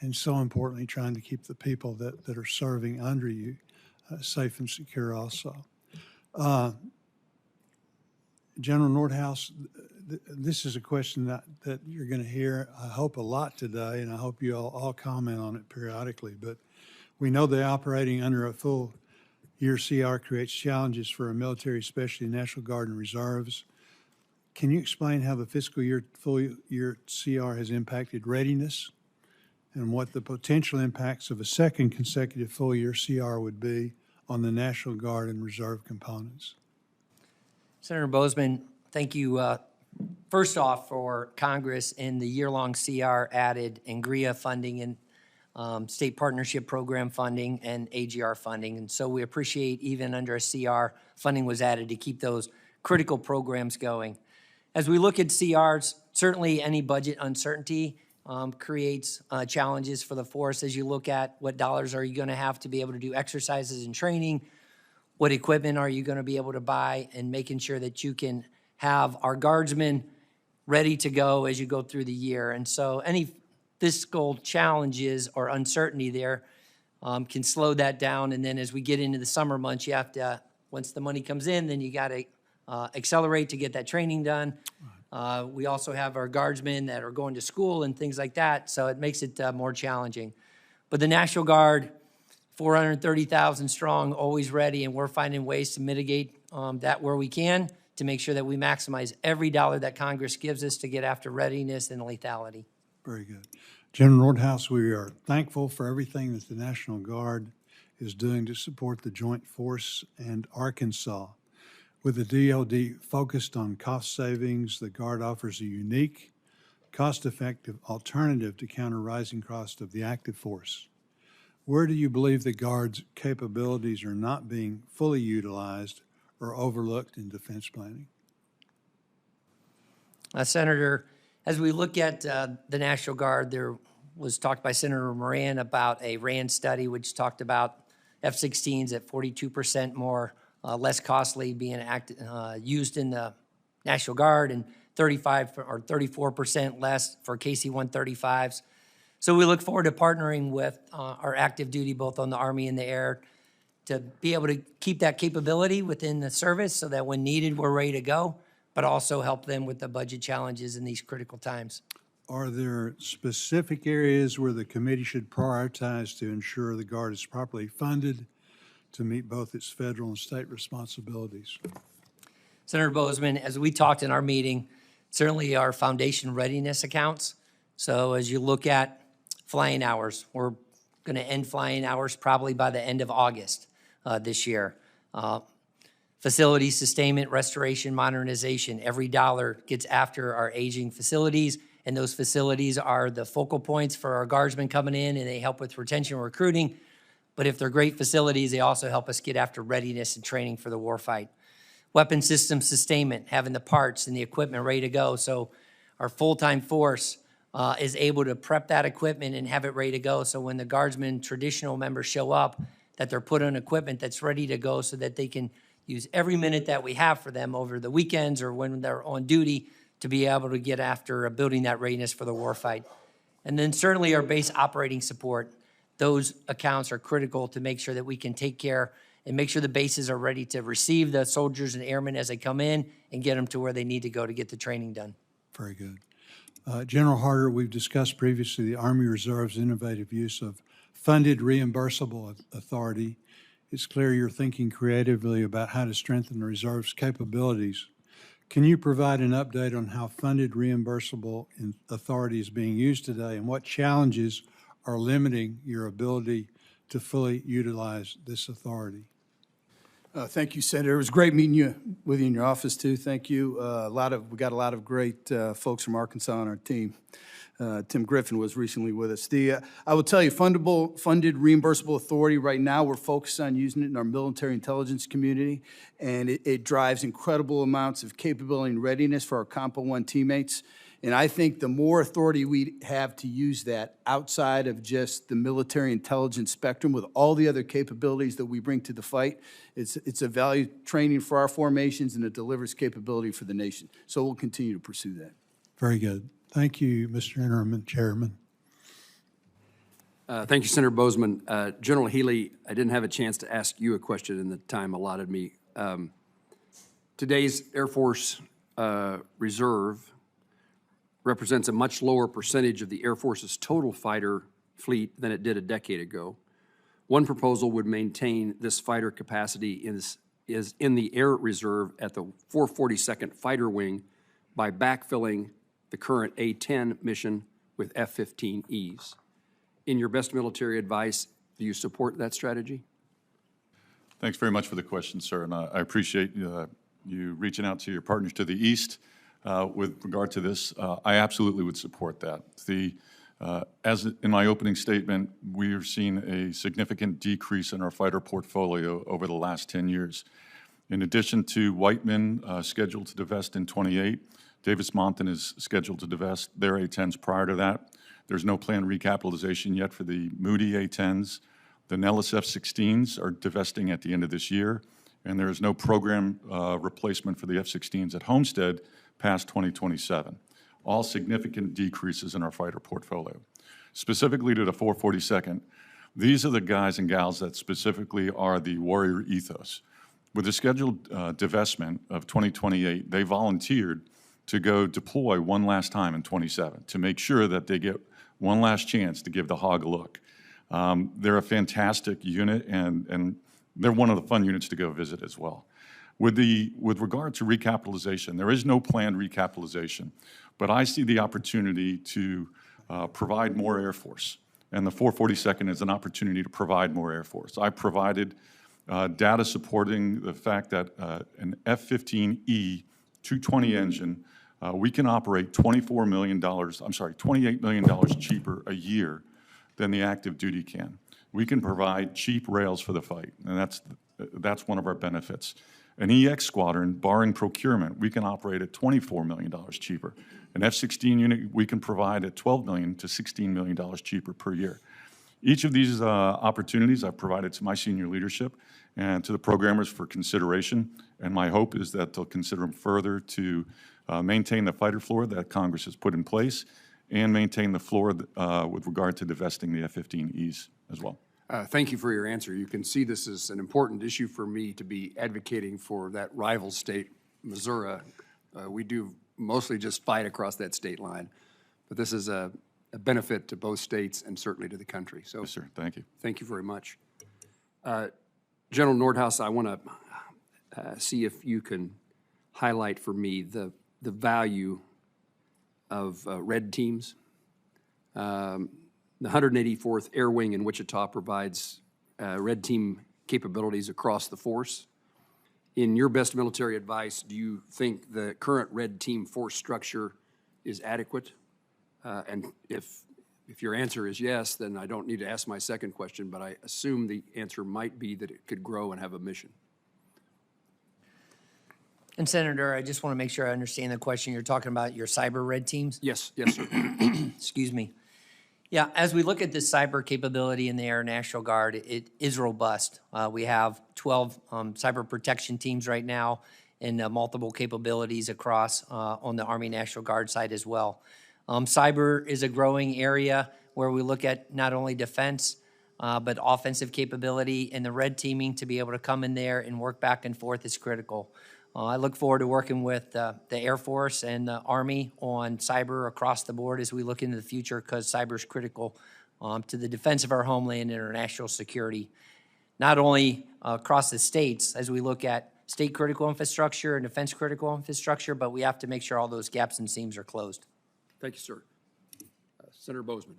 and so importantly, trying to keep the people that are serving under you safe and secure also. General Nordhaus, this is a question that you're going to hear, I hope, a lot today, and I hope you all comment on it periodically. But we know that operating under a full year CR creates challenges for our military, especially National Guard and Reserves. Can you explain how the fiscal year, full year CR has impacted readiness and what the potential impacts of a second consecutive full year CR would be on the National Guard and Reserve components? Senator Bozeman, thank you first off for Congress and the year-long CR added NGRIA funding and state partnership program funding and AGR funding. And so we appreciate even under a CR, funding was added to keep those critical programs going. As we look at CRs, certainly any budget uncertainty creates challenges for the force as you look at what dollars are you going to have to be able to do exercises and training, what equipment are you going to be able to buy, and making sure that you can have our guardsmen ready to go as you go through the year. And so any fiscal challenges or uncertainty there can slow that down. And then as we get into the summer months, you have to, once the money comes in, then you got to accelerate to get that training done. We also have our guardsmen that are going to school and things like that, so it makes it more challenging. But the National Guard, 430,000 strong, always ready, and we're finding ways to mitigate that where we can to make sure that we maximize every dollar that Congress gives us to get after readiness and lethality. Very good. General Nordhaus, we are thankful for everything that the National Guard is doing to support the Joint Force and Arkansas. With the DoD focused on cost savings, the Guard offers a unique, cost-effective alternative to counter rising cost of the active force. Where do you believe the Guard's capabilities are not being fully utilized or overlooked in defense planning? Senator, as we look at the National Guard, there was talked by Senator Moran about a RAND study which talked about F-16s at 42% more, less costly being used in the National Guard, and 35 or 34% less for KC-135s. So we look forward to partnering with our active duty, both on the Army and the Air, to be able to keep that capability within the service so that when needed, we're ready to go, but also help them with the budget challenges in these critical times. Are there specific areas where the committee should prioritize to ensure the Guard is properly funded to meet both its federal and state responsibilities? Senator Bozeman, as we talked in our meeting, certainly our foundation readiness accounts. So as you look at flying hours, we're going to end flying hours probably by the end of August this year. Facility sustainment, restoration, modernization, every dollar gets after our aging facilities, and those facilities are the focal points for our guardsmen coming in, and they help with retention and recruiting. But if they're great facilities, they also help us get after readiness and training for the warfight. Weapon system sustainment, having the parts and the equipment ready to go. So our full-time force is able to prep that equipment and have it ready to go. So when the guardsmen, traditional members show up, that they're put on equipment that's ready to go so that they can use every minute that we have for them over the weekends or when they're on duty to be able to get after building that readiness for the warfight. And then certainly our base operating support. Those accounts are critical to make sure that we can take care and make sure the bases are ready to receive the soldiers and airmen as they come in and get them to where they need to go to get the training done. Very good. General Harder, we've discussed previously the Army Reserve's innovative use of funded reimbursable authority. It's clear you're thinking creatively about how to strengthen the Reserve's capabilities. Can you provide an update on how funded reimbursable authority is being used today and what challenges are limiting your ability to fully utilize this authority? Thank you, Senator. It was great meeting with you in your office too. Thank you. We got a lot of great folks from Arkansas on our team. Tim Griffin was recently with us. I will tell you, funded reimbursable authority right now, we're focused on using it in our military intelligence community, and it drives incredible amounts of capability and readiness for our Compo 1 teammates. And I think the more authority we have to use that outside of just the military intelligence spectrum with all the other capabilities that we bring to the fight, it's a value training for our formations and it delivers capability for the nation. So we'll continue to pursue that. Very good. Thank you, Mr. Interim Chairman. Thank you, Senator Bozeman. General Healy, I didn't have a chance to ask you a question in the time allotted me. Today's Air Force Reserve represents a much lower percentage of the Air Force's total fighter fleet than it did a decade ago. One proposal would maintain this fighter capacity is in the Air Reserve at the 442nd Fighter Wing by backfilling the current A-10 mission with F-15Es. In your best military advice, do you support that strategy? Thanks very much for the question, sir, and I appreciate you reaching out to your partners to the east. With regard to this, I absolutely would support that. As in my opening statement, we are seeing a significant decrease in our fighter portfolio over the last 10 years. In addition to Whiteman scheduled to divest in 28, Davis-Monthan is scheduled to divest their A-10s prior to that. There's no planned recapitalization yet for the Moody A-10s. The Nellis F-16s are divesting at the end of this year, and there is no program replacement for the F-16s at Homestead past 2027. All significant decreases in our fighter portfolio. Specifically to the 442nd, these are the guys and gals that specifically are the warrior ethos. With the scheduled divestment of 2028, they volunteered to go deploy one last time in 27 to make sure that they get one last chance to give the hog a look. They're a fantastic unit, and they're one of the fun units to go visit as well. With regard to recapitalization, there is no planned recapitalization, but I see the opportunity to provide more Air Force, and the 442nd is an opportunity to provide more Air Force. I provided data supporting the fact that an F-15E 220 engine, we can operate $28 million cheaper a year than the active duty can. We can provide cheap rails for the fight, and that's one of our benefits. An EX squadron, barring procurement, we can operate at $24 million cheaper. An F-16 unit, we can provide at $12 million to $16 million cheaper per year. Each of these opportunities I've provided to my senior leadership and to the programmers for consideration, and my hope is that they'll consider them further to maintain the fighter floor that Congress has put in place and maintain the floor with regard to divesting the F-15Es as well. Thank you for your answer. You can see this is an important issue for me to be advocating for that rival state, Missouri. We do mostly just fight across that state line, but this is a benefit to both states and certainly to the country. So, Yes, sir. Thank you. thank you very much. General Nordhaus, I want to see if you can highlight for me the value of red teams. The 184th Air Wing in Wichita provides red team capabilities across the force. In your best military advice, do you think the current red team force structure is adequate? And if your answer is yes, then I don't need to ask my second question, but I assume the answer might be that it could grow and have a mission. And Senator, I just want to make sure I understand the question. You're talking about your cyber red teams? Yes, yes, sir. Excuse me. Yeah, as we look at this cyber capability in the Air National Guard, it is robust. We have 12 cyber protection teams right now and multiple capabilities across on the Army National Guard side as well. Cyber is a growing area where we look at not only defense, but offensive capability, and the red teaming to be able to come in there and work back and forth is critical. I look forward to working with the Air Force and the Army on cyber across the board as we look into the future, because cyber is critical to the defense of our homeland and our national security, not only across the states as we look at state critical infrastructure and defense critical infrastructure, but we have to make sure all those gaps and seams are closed. Thank you, sir. Senator Bozeman.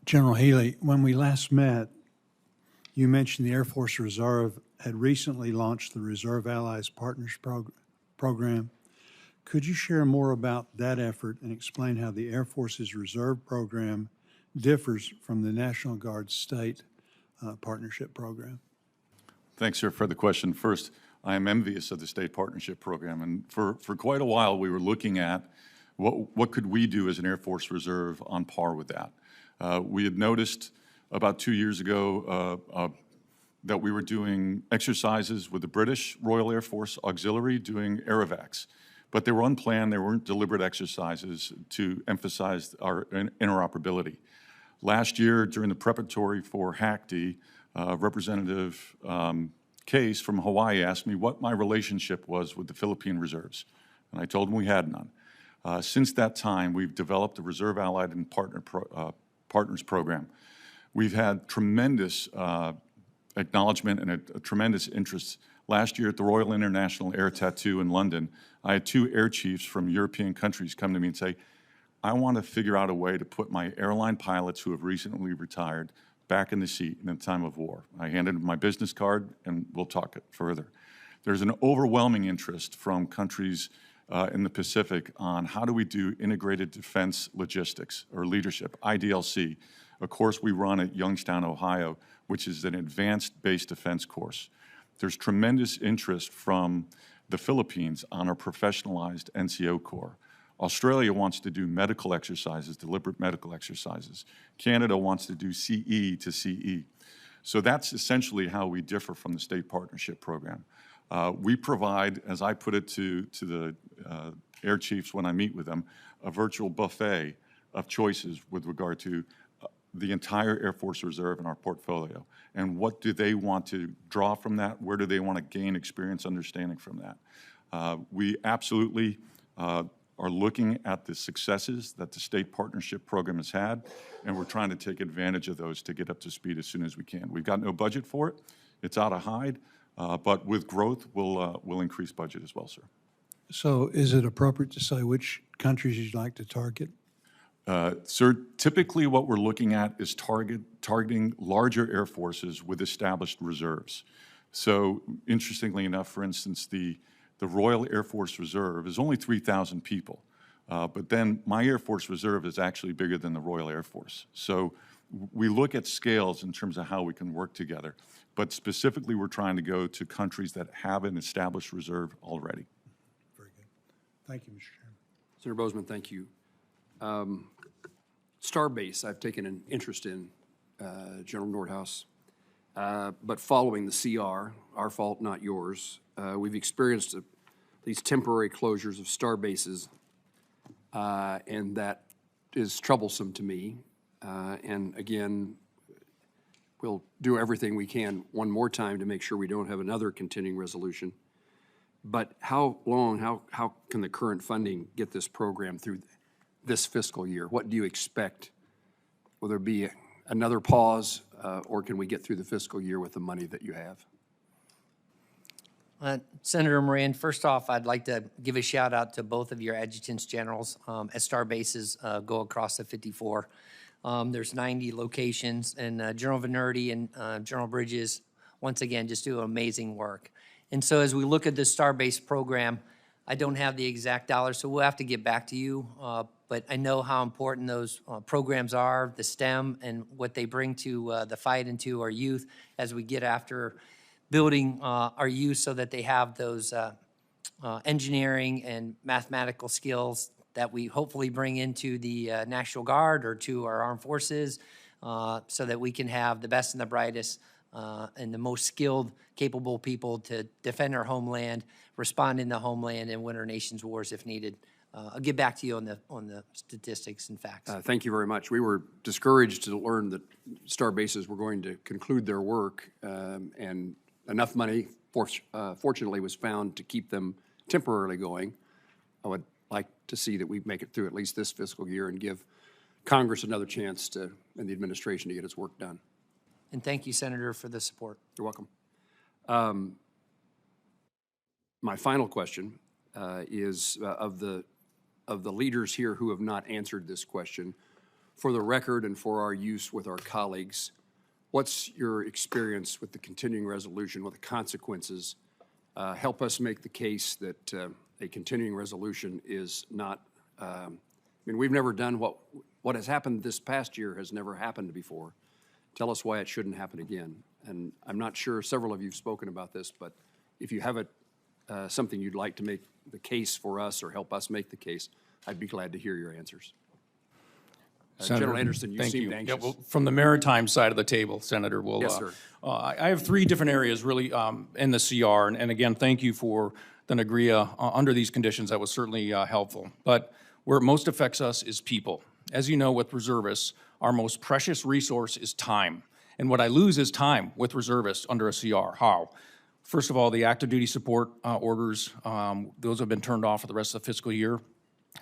General Healy, when we last met, you mentioned the Air Force Reserve had recently launched the Reserve Allies Partners Program. Could you share more about that effort and explain how the Air Force's Reserve Program differs from the National Guard's State Partnership Program? Thanks, sir, for the question. First, I am envious of the State Partnership Program, and for quite a while we were looking at what could we do as an Air Force Reserve on par with that. We had noticed about 2 years ago that we were doing exercises with the British Royal Air Force Auxiliary doing aerovacs, but they were unplanned, they weren't deliberate exercises to emphasize our interoperability. Last year, during the preparatory for HACD, Representative Case from Hawaii asked me what my relationship was with the Philippine Reserves, and I told him we had none. Since that time, we've developed a Reserve Allied and Partners Program. We've had tremendous acknowledgement and a tremendous interest. Last year at the Royal International Air Tattoo in London, I had 2 air chiefs from European countries come to me and say, I want to figure out a way to put my airline pilots who have recently retired back in the seat in a time of war. I handed them my business card, and we'll talk it further. There's an overwhelming interest from countries in the Pacific on how do we do integrated defense logistics or leadership, IDLC, a course we run at Youngstown, Ohio, which is an advanced base defense course. There's tremendous interest from the Philippines on our professionalized NCO Corps. Australia wants to do medical exercises, deliberate medical exercises. Canada wants to do CE to CE. So that's essentially how we differ from the state partnership program. We provide, as I put it to the air chiefs when I meet with them, a virtual buffet of choices with regard to the entire Air Force Reserve in our portfolio. And what do they want to draw from that? Where do they want to gain experience understanding from that? We absolutely are looking at the successes that the state partnership program has had, and we're trying to take advantage of those to get up to speed as soon as we can. We've got no budget for it. It's out of hide, but with growth, we'll increase budget as well, sir. So is it appropriate to say which countries you'd like to target? Sir, typically what we're looking at is targeting larger air forces with established reserves. So interestingly enough, for instance, the Royal Air Force Reserve is only 3,000 people, but then my Air Force Reserve is actually bigger than the Royal Air Force. So we look at scales in terms of how we can work together, but specifically we're trying to go to countries that have an established reserve already. Very good. Thank you, Mr. Chairman. Senator Bozeman, thank you. Starbase, I've taken an interest in, General Nordhaus, but following the CR, our fault, not yours, we've experienced these temporary closures of star bases, and that is troublesome to me. And again, we'll do everything we can one more time to make sure we don't have another continuing resolution. But how long, how can the current funding get this program through this fiscal year? What do you expect? Will there be another pause, or can we get through the fiscal year with the money that you have? Senator Moran, first off, I'd like to give a shout out to both of your adjutants generals as star bases go across the 54. There's 90 locations, and General Venerti and General Bridges, once again, just do amazing work. And so as we look at this star-based program, I don't have the exact dollars, so we'll have to get back to you, but I know how important those programs are, the STEM, and what they bring to the fight and to our youth as we get after building our youth so that they have those engineering and mathematical skills that we hopefully bring into the National Guard or to our armed forces so that we can have the best and the brightest and the most skilled, capable people to defend our homeland, respond in the homeland, and win our nation's wars if needed. I'll get back to you on the statistics and facts. Thank you very much. We were discouraged to learn that star bases were going to conclude their work, and enough money, fortunately, was found to keep them temporarily going. I would like to see that we make it through at least this fiscal year and give Congress another chance to, and the administration to get its work done. And thank you, Senator, for the support. You're welcome. My final question is of the leaders here who have not answered this question, for the record and for our use with our colleagues, what's your experience with the continuing resolution, what the consequences? Help us make the case that a continuing resolution is not, I mean, we've never done what has happened this past year has never happened before. Tell us why it shouldn't happen again. And I'm not sure, several of you have spoken about this, but if you have something you'd like to make the case for us or help us make the case, I'd be glad to hear your answers. General Anderson, you seemed anxious. Yeah, well, from the maritime side of the table, Senator, Yes, sir. I have three different areas really in the CR, and again, thank you for the NAGRIA under these conditions. That was certainly helpful. But where it most affects us is people. As you know, with reservists, our most precious resource is time. And what I lose is time with reservists under a CR. How? First of all, the active duty support orders, those have been turned off for the rest of the fiscal year,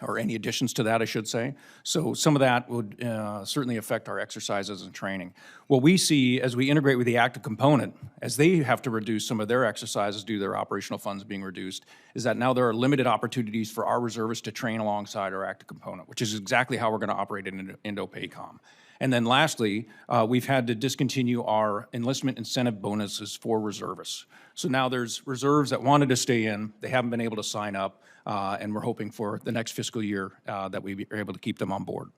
or any additions to that, I should say. So some of that would certainly affect our exercises and training. What we see as we integrate with the active component, as they have to reduce some of their exercises due to their operational funds being reduced, is that now there are limited opportunities for our reservists to train alongside our active component, which is exactly how we're going to operate in Indo-PACOM. And then lastly, we've had to discontinue our enlistment incentive bonuses for reservists. So now there's reserves that wanted to stay in, they haven't been able to sign up, and we're hoping for the next fiscal year that we are able to keep them on board.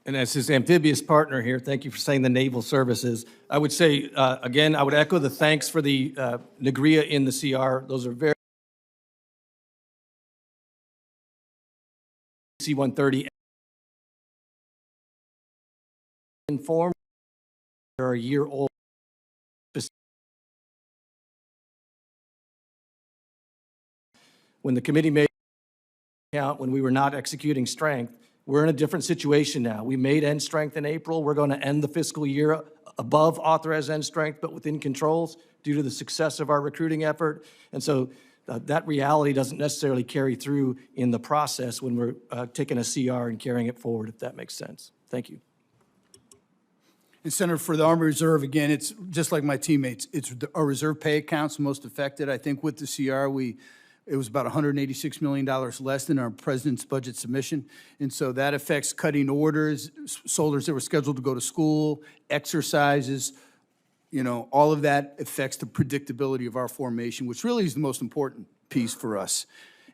And as his amphibious partner here, thank you for saying the naval services. I would say, again, I would echo the thanks for the NAGRIA in the CR. Those are very C-130 informed. They're a year old. When the committee made count, when we were not executing strength, we're in a different situation now. We made end strength in April. We're going to end the fiscal year above authorized end strength, but within controls due to the success of our recruiting effort. And so that reality doesn't necessarily carry through in the process when we're taking a CR and carrying it forward, if that makes sense. Thank you. And Senator, for the Army Reserve, again, it's just like my teammates. It's our reserve pay accounts most affected. I think with the CR, it was about $186 million less than our president's budget submission. And so that affects cutting orders, soldiers that were scheduled to go to school, exercises, all of that affects the predictability of our formation, which really is the most important piece for us.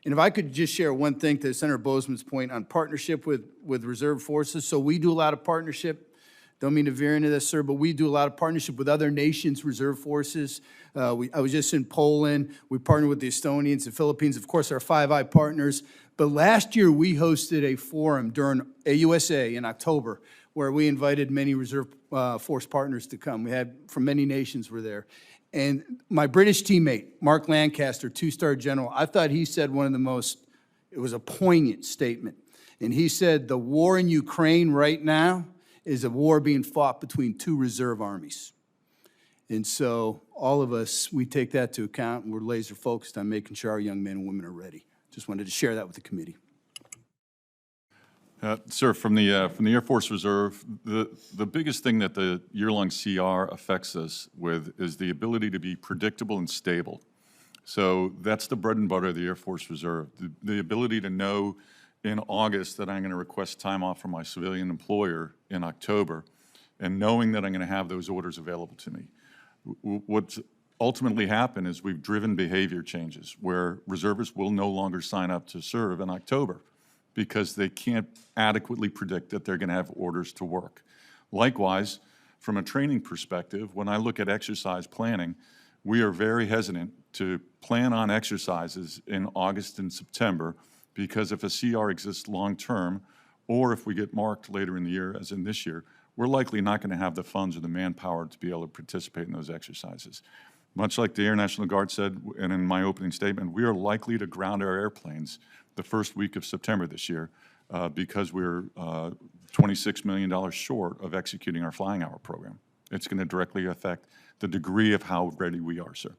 And if I could just share one thing to Senator Bozeman's point on partnership with reserve forces. So we do a lot of partnership. Don't mean to veer into this, sir, but we do a lot of partnership with other nations' reserve forces. I was just in Poland. We partner with the Estonians, the Philippines, of course, our Five Eye partners. But last year, we hosted a forum during AUSA in October where we invited many reserve force partners to come. We had from many nations were there. And my British teammate, Mark Lancaster, two-star general, I thought he said one of the most, it was a poignant statement. And he said, the war in Ukraine right now is a war being fought between two reserve armies. And so all of us, we take that to account, and we're laser focused on making sure our young men and women are ready. Just wanted to share that with the committee. Sir, from the Air Force Reserve, the biggest thing that the year-long CR affects us with is the ability to be predictable and stable. So that's the bread and butter of the Air Force Reserve, the ability to know in August that I'm going to request time off from my civilian employer in October, and knowing that I'm going to have those orders available to me. What's ultimately happened is we've driven behavior changes where reservists will no longer sign up to serve in October because they can't adequately predict that they're going to have orders to work. Likewise, from a training perspective, when I look at exercise planning, we are very hesitant to plan on exercises in August and September because if a CR exists long-term, or if we get marked later in the year, as in this year, we're likely not going to have the funds or the manpower to be able to participate in those exercises. Much like the Air National Guard said, and in my opening statement, we are likely to ground our airplanes the first week of September this year because we're $26 million short of executing our flying hour program. It's going to directly affect the degree of how ready we are, sir.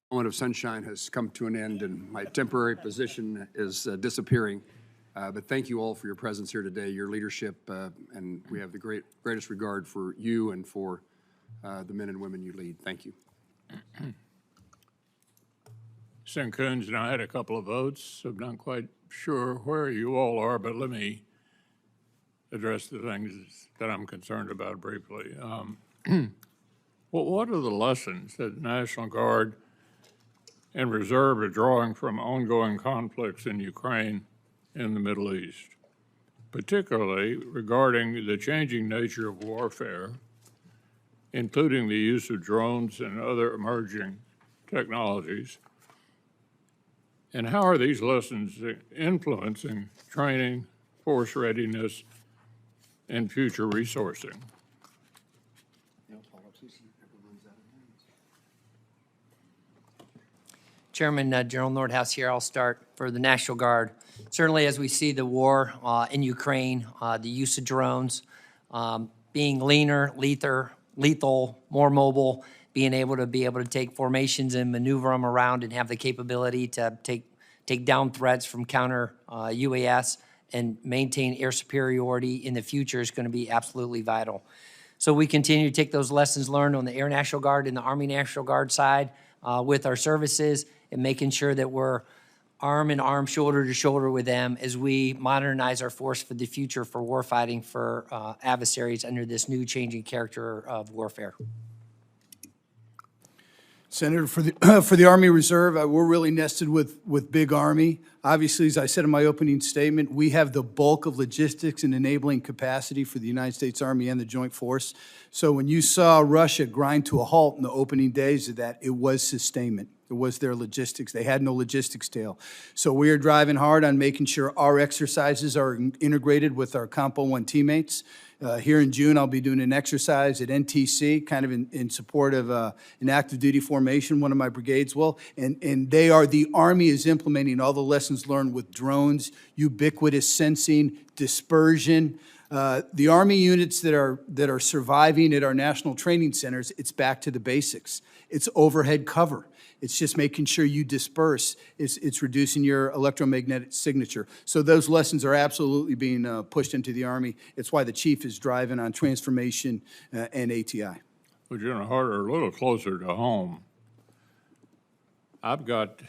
Moment of sunshine has come to an end, and my temporary position is disappearing. But thank you all for your presence here today, your leadership, and we have the greatest regard for you and for the men and women you lead. Thank you. Senator Coons and I had a couple of votes, so I'm not quite sure where you all are, but let me address the things that I'm concerned about briefly. Well, what are the lessons that the National Guard and Reserve are drawing from ongoing conflicts in Ukraine and the Middle East, particularly regarding the changing nature of warfare, including the use of drones and other emerging technologies? And how are these lessons influencing training, force readiness, and future resourcing? Chairman General Nordhaus here. I'll start for the National Guard. Certainly, as we see the war in Ukraine, the use of drones, being leaner, lethal, more mobile, being able to take formations and maneuver them around and have the capability to take down threats from counter UAS and maintain air superiority in the future is going to be absolutely vital. So we continue to take those lessons learned on the Air National Guard and the Army National Guard side with our services and making sure that we're arm in arm, shoulder to shoulder with them as we modernize our force for the future for warfighting for adversaries under this new changing character of warfare. Senator, for the Army Reserve, we're really nested with Big Army. Obviously, as I said in my opening statement, we have the bulk of logistics and enabling capacity for the United States Army and the Joint Force. So when you saw Russia grind to a halt in the opening days of that, it was sustainment. There was their logistics. They had no logistics tail. So we are driving hard on making sure our exercises are integrated with our Compo 1 teammates. Here in June, I'll be doing an exercise at NTC, kind of in support of an active duty formation, one of my brigades will. And the Army is implementing all the lessons learned with drones, ubiquitous sensing, dispersion. The Army units that are surviving at our national training centers, it's back to the basics. It's overhead cover. It's just making sure you disperse. It's reducing your electromagnetic signature. So those lessons are absolutely being pushed into the Army. It's why the chief is driving on transformation and ATI. But General Harder, a little closer to home, I've got,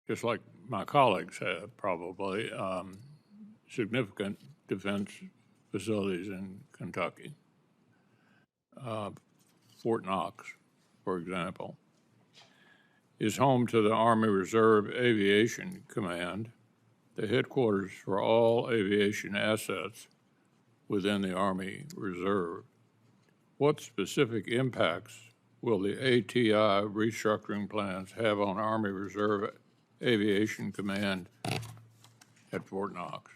just like my colleagues have probably, significant defense facilities in Kentucky. Fort Knox, for example, is home to the Army Reserve Aviation Command, the headquarters for all aviation assets within the Army Reserve. What specific impacts will the ATI restructuring plans have on Army Reserve Aviation Command at Fort Knox?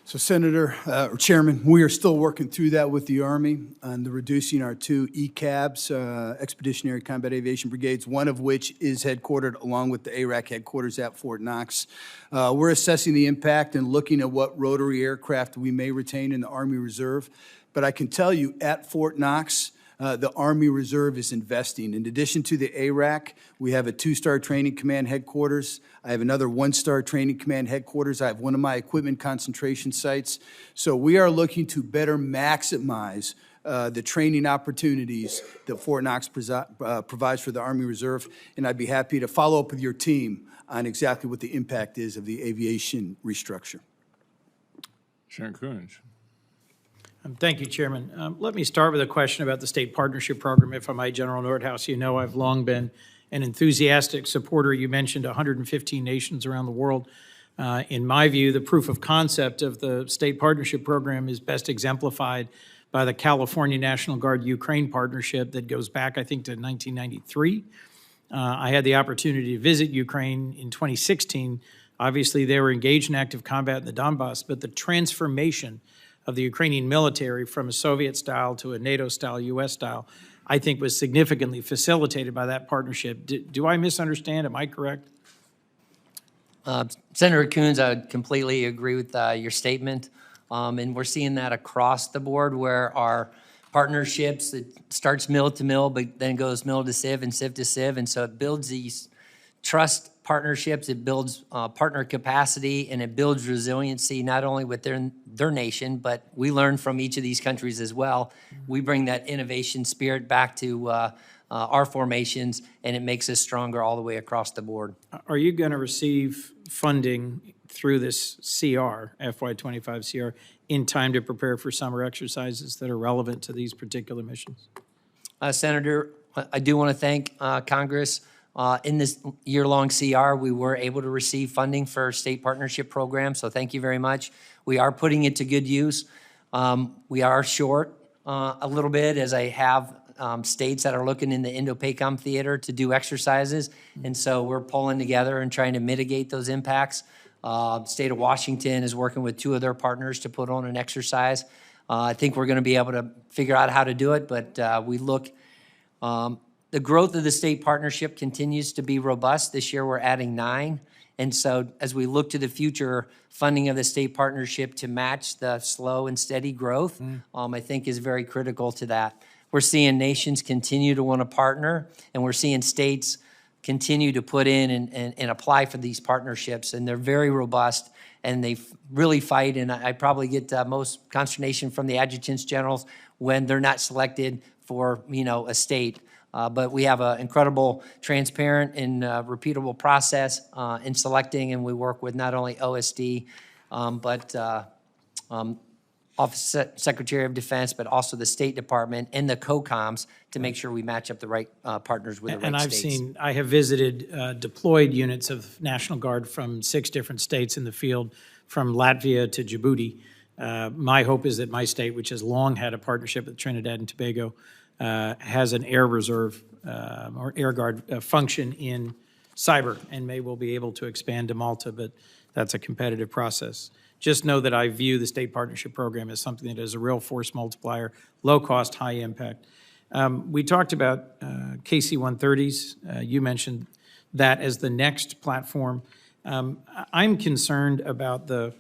So Senator, or Chairman, we are still working through that with the Army on the reducing our 2 ECABs, Expeditionary Combat Aviation Brigades, one of which is headquartered along with the ARAC headquarters at Fort Knox. We're assessing the impact and looking at what rotary aircraft we may retain in the Army Reserve. But I can tell you at Fort Knox, the Army Reserve is investing. In addition to the ARAC, we have a 2-star training command headquarters. I have another 1-star training command headquarters. I have one of my equipment concentration sites. So we are looking to better maximize the training opportunities that Fort Knox provides for the Army Reserve. And I'd be happy to follow up with your team on exactly what the impact is of the aviation restructure. Senator Coons. Thank you, Chairman. Let me start with a question about the state partnership program, if I might, General Nordhaus. You know I've long been an enthusiastic supporter. You mentioned 115 nations around the world. In my view, the proof of concept of the state partnership program is best exemplified by the California National Guard Ukraine partnership that goes back, I think, to 1993. I had the opportunity to visit Ukraine in 2016. Obviously, they were engaged in active combat in the Donbass, but the transformation of the Ukrainian military from a Soviet style to a NATO style, US style, I think was significantly facilitated by that partnership. Do I misunderstand? Am I correct? Senator Coons, I would completely agree with your statement. And we're seeing that across the board where our partnerships, it starts mill to mill, but then goes mill to civ and civ to civ. And so it builds these trust partnerships, it builds partner capacity, and it builds resiliency not only within their nation, but we learn from each of these countries as well. We bring that innovation spirit back to our formations, and it makes us stronger all the way across the board. Are you going to receive funding through this CR, FY25 CR, in time to prepare for summer exercises that are relevant to these particular missions? Senator, I do want to thank Congress. In this year-long CR, we were able to receive funding for state partnership programs, so thank you very much. We are putting it to good use. We are short a little bit, as I have states that are looking in the Indo-PACOM theater to do exercises, and so we're pulling together and trying to mitigate those impacts. State of Washington is working with 2 of their partners to put on an exercise. I think we're going to be able to figure out how to do it, but we look the growth of the state partnership continues to be robust. This year, we're adding 9. And so as we look to the future, funding of the state partnership to match the slow and steady growth, I think is very critical to that. We're seeing nations continue to want to partner, and we're seeing states continue to put in and apply for these partnerships. And they're very robust, and they really fight. And I probably get most consternation from the adjutants generals when they're not selected for, a state. But we have an incredible, transparent, and repeatable process in selecting, and we work with not only OSD, but Office Secretary of Defense, but also the State Department and the COCOMs to make sure we match up the right partners with the right states. And I have visited deployed units of National Guard from 6 different states in the field, from Latvia to Djibouti. My hope is that my state, which has long had a partnership with Trinidad and Tobago, has an air reserve or air guard function in cyber, and may well be able to expand to Malta, but that's a competitive process. Just know that I view the state partnership program as something that is a real force multiplier, low cost, high impact. We talked about KC-130s. You mentioned that as the next platform. I'm concerned about the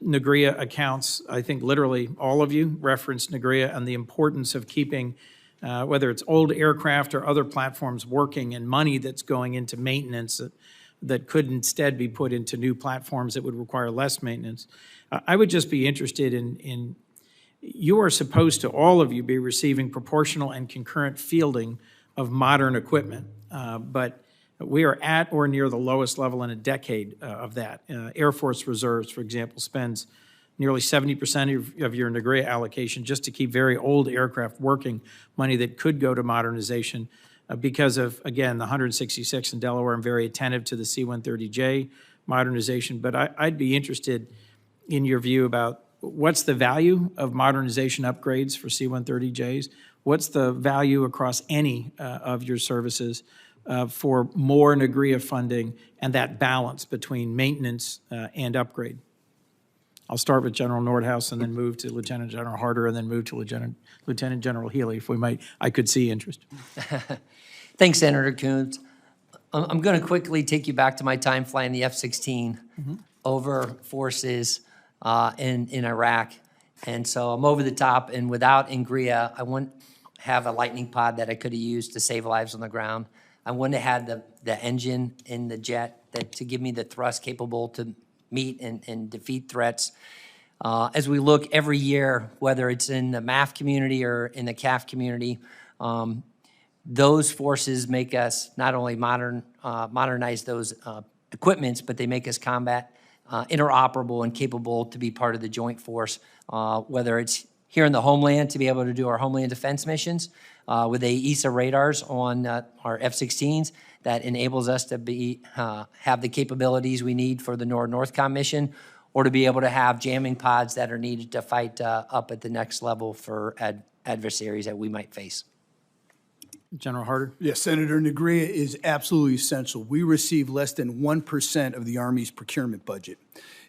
NGRIA accounts. I think literally all of you referenced NGRIA and the importance of keeping whether it's old aircraft or other platforms working, and money that's going into maintenance that could instead be put into new platforms that would require less maintenance. I would just be interested in you are supposed to, all of you, be receiving proportional and concurrent fielding of modern equipment, but we are at or near the lowest level in a decade of that. Air Force Reserves, for example, spends nearly 70% of your NGRIA allocation just to keep very old aircraft working, money that could go to modernization because of, again, the 166 in Delaware. I'm very attentive to the C-130J modernization, but I'd be interested in your view about what's the value of modernization upgrades for C-130Js? What's the value across any of your services for more NGRIA funding and that balance between maintenance and upgrade? I'll start with General Nordhaus and then move to Lieutenant General Harder and then move to Lieutenant General Healy, if we might. I could see interest. Thanks, Senator Coons. I'm going to quickly take you back to my time flying the F-16 over forces in Iraq. And so I'm over the top, and without NGRIA, I wouldn't have a lightning pod that I could have used to save lives on the ground. I wouldn't have had the engine in the jet to give me the thrust capable to meet and defeat threats. As we look every year, whether it's in the MAF community or in the CAF community, those forces make us not only modernize those equipments, but they make us combat interoperable and capable to be part of the joint force, whether it's here in the homeland to be able to do our homeland defense missions with AESA radars on our F-16s that enables us to have the capabilities we need for the NORTHCOM mission, or to be able to have jamming pods that are needed to fight up at the next level for adversaries that we might face. General Harder? Yes, Senator, NGRIA is absolutely essential. We receive less than 1% of the Army's procurement budget.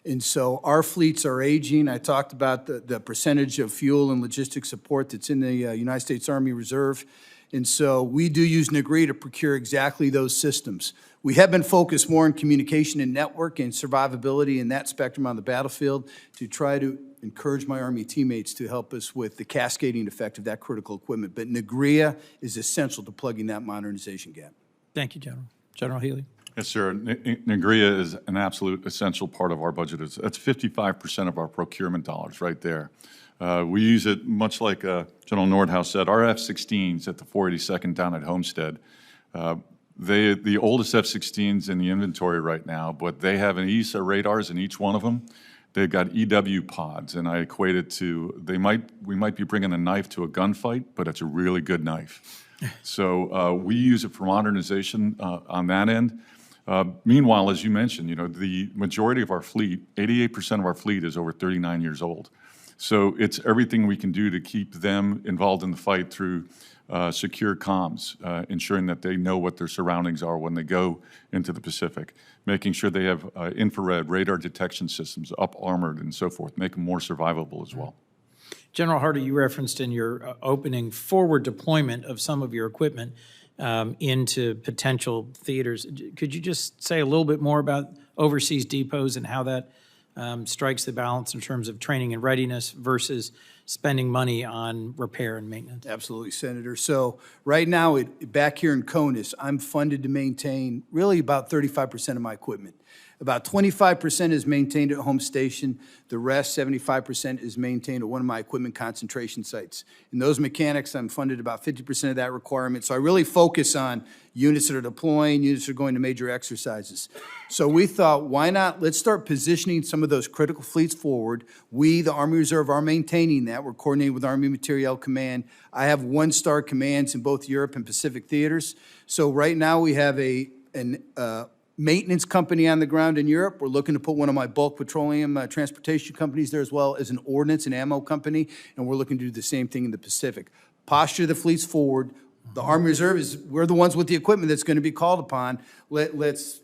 And so our fleets are aging. I talked about the percentage of fuel and logistics support that's in the United States Army Reserve. And so we do use NGRIA to procure exactly those systems. We have been focused more on communication and network and survivability in that spectrum on the battlefield to try to encourage my Army teammates to help us with the cascading effect of that critical equipment. But NGRIA is essential to plugging that modernization gap. Thank you, General. General Healy? Yes, sir. NGRIA is an absolute essential part of our budget. That's 55% of our procurement dollars right there. We use it much like General Nordhaus said. Our F-16s at the 482nd down at Homestead, the oldest F-16s in the inventory right now, but they have an AESA radars in each one of them. They've got EW pods, and I equate it to we might be bringing a knife to a gunfight, but it's a really good knife. So we use it for modernization on that end. Meanwhile, as you mentioned, the majority of our fleet, 88% of our fleet is over 39 years old. So it's everything we can do to keep them involved in the fight through secure comms, ensuring that they know what their surroundings are when they go into the Pacific, making sure they have infrared radar detection systems, up-armored and so forth, make them more survivable as well. General Harder, you referenced in your opening forward deployment of some of your equipment into potential theaters. Could you just say a little bit more about overseas depots and how that strikes the balance in terms of training and readiness versus spending money on repair and maintenance? Absolutely, Senator. So right now, back here in CONUS, I'm funded to maintain really about 35% of my equipment. About 25% is maintained at home station. The rest, 75%, is maintained at one of my equipment concentration sites. In those mechanics, I'm funded about 50% of that requirement. So I really focus on units that are deploying, units that are going to major exercises. So we thought, why not, let's start positioning some of those critical fleets forward. We, the Army Reserve, are maintaining that. We're coordinating with Army Materiel Command. I have one-star commands in both Europe and Pacific theaters. So right now we have an maintenance company on the ground in Europe. We're looking to put one of my bulk petroleum transportation companies there, as well as an ordnance and ammo company, and we're looking to do the same thing in the Pacific. posture the fleets forward. The Army Reserve we're the ones with the equipment that's going to be called upon. Let's,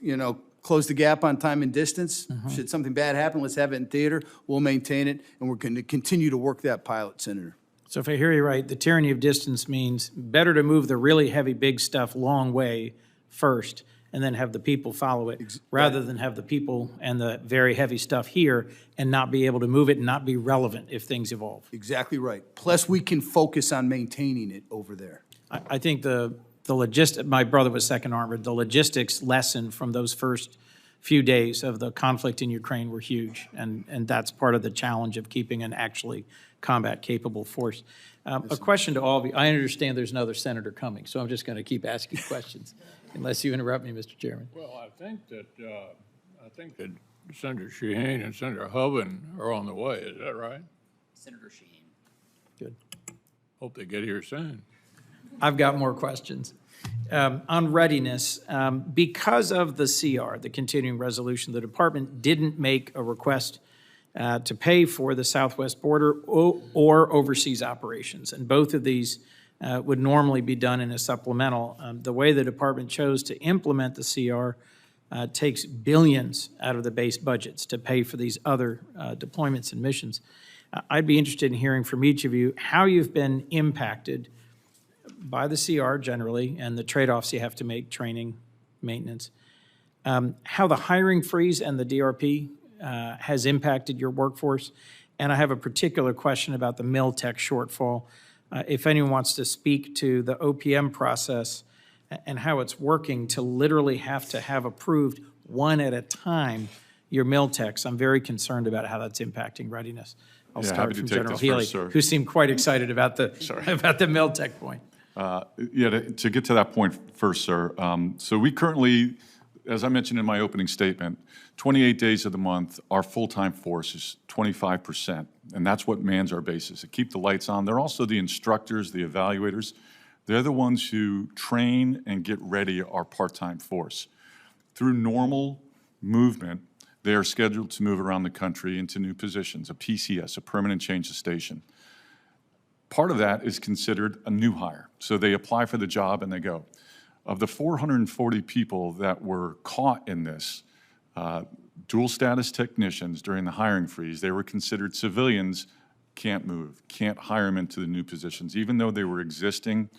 close the gap on time and distance. Should something bad happen, let's have it in theater. We'll maintain it, and we're going to continue to work that pilot, Senator. So if I hear you right, the tyranny of distance means better to move the really heavy, big stuff long way first, and then have the people follow it, rather than have the people and the very heavy stuff here and not be able to move it and not be relevant if things evolve. Exactly right. Plus, we can focus on maintaining it over there. I think the my brother was second armored, the logistics lesson from those first few days of the conflict in Ukraine were huge, and that's part of the challenge of keeping an actually combat-capable force. A question to all of you. I understand there's another senator coming, so I'm just going to keep asking questions, unless you interrupt me, Mr. Chairman. Well, I think that Senator Shaheen and Senator Hoven are on the way. Is that right? Senator Shaheen. Good. Hope they get here soon. I've got more questions. On readiness, because of the CR, the continuing resolution, the department didn't make a request to pay for the southwest border or overseas operations. And both of these would normally be done in a supplemental. The way the department chose to implement the CR takes billions out of the base budgets to pay for these other deployments and missions. I'd be interested in hearing from each of you how you've been impacted by the CR generally and the trade-offs you have to make, training, maintenance, how the hiring freeze and the DRP has impacted your workforce. And I have a particular question about the MilTech shortfall. If anyone wants to speak to the OPM process and how it's working to literally have to have approved one at a time your MilTechs, I'm very concerned about how that's impacting readiness. I'll Yeah, start happy to from take General this Healy, first, sir. who seemed quite excited about the MilTech point. To get to that point first, sir, so we currently, as I mentioned in my opening statement, 28 days of the month, our full-time force is 25%, and that's what mans our bases, to keep the lights on. They're also the instructors, the evaluators. They're the ones who train and get ready our part-time force. Through normal movement, they are scheduled to move around the country into new positions, a PCS, a permanent change of station. Part of that is considered a new hire. So they apply for the job and they go. Of the 440 people that were caught in this, dual status technicians during the hiring freeze, they were considered civilians, can't move, can't hire them into the new positions, even though they were existing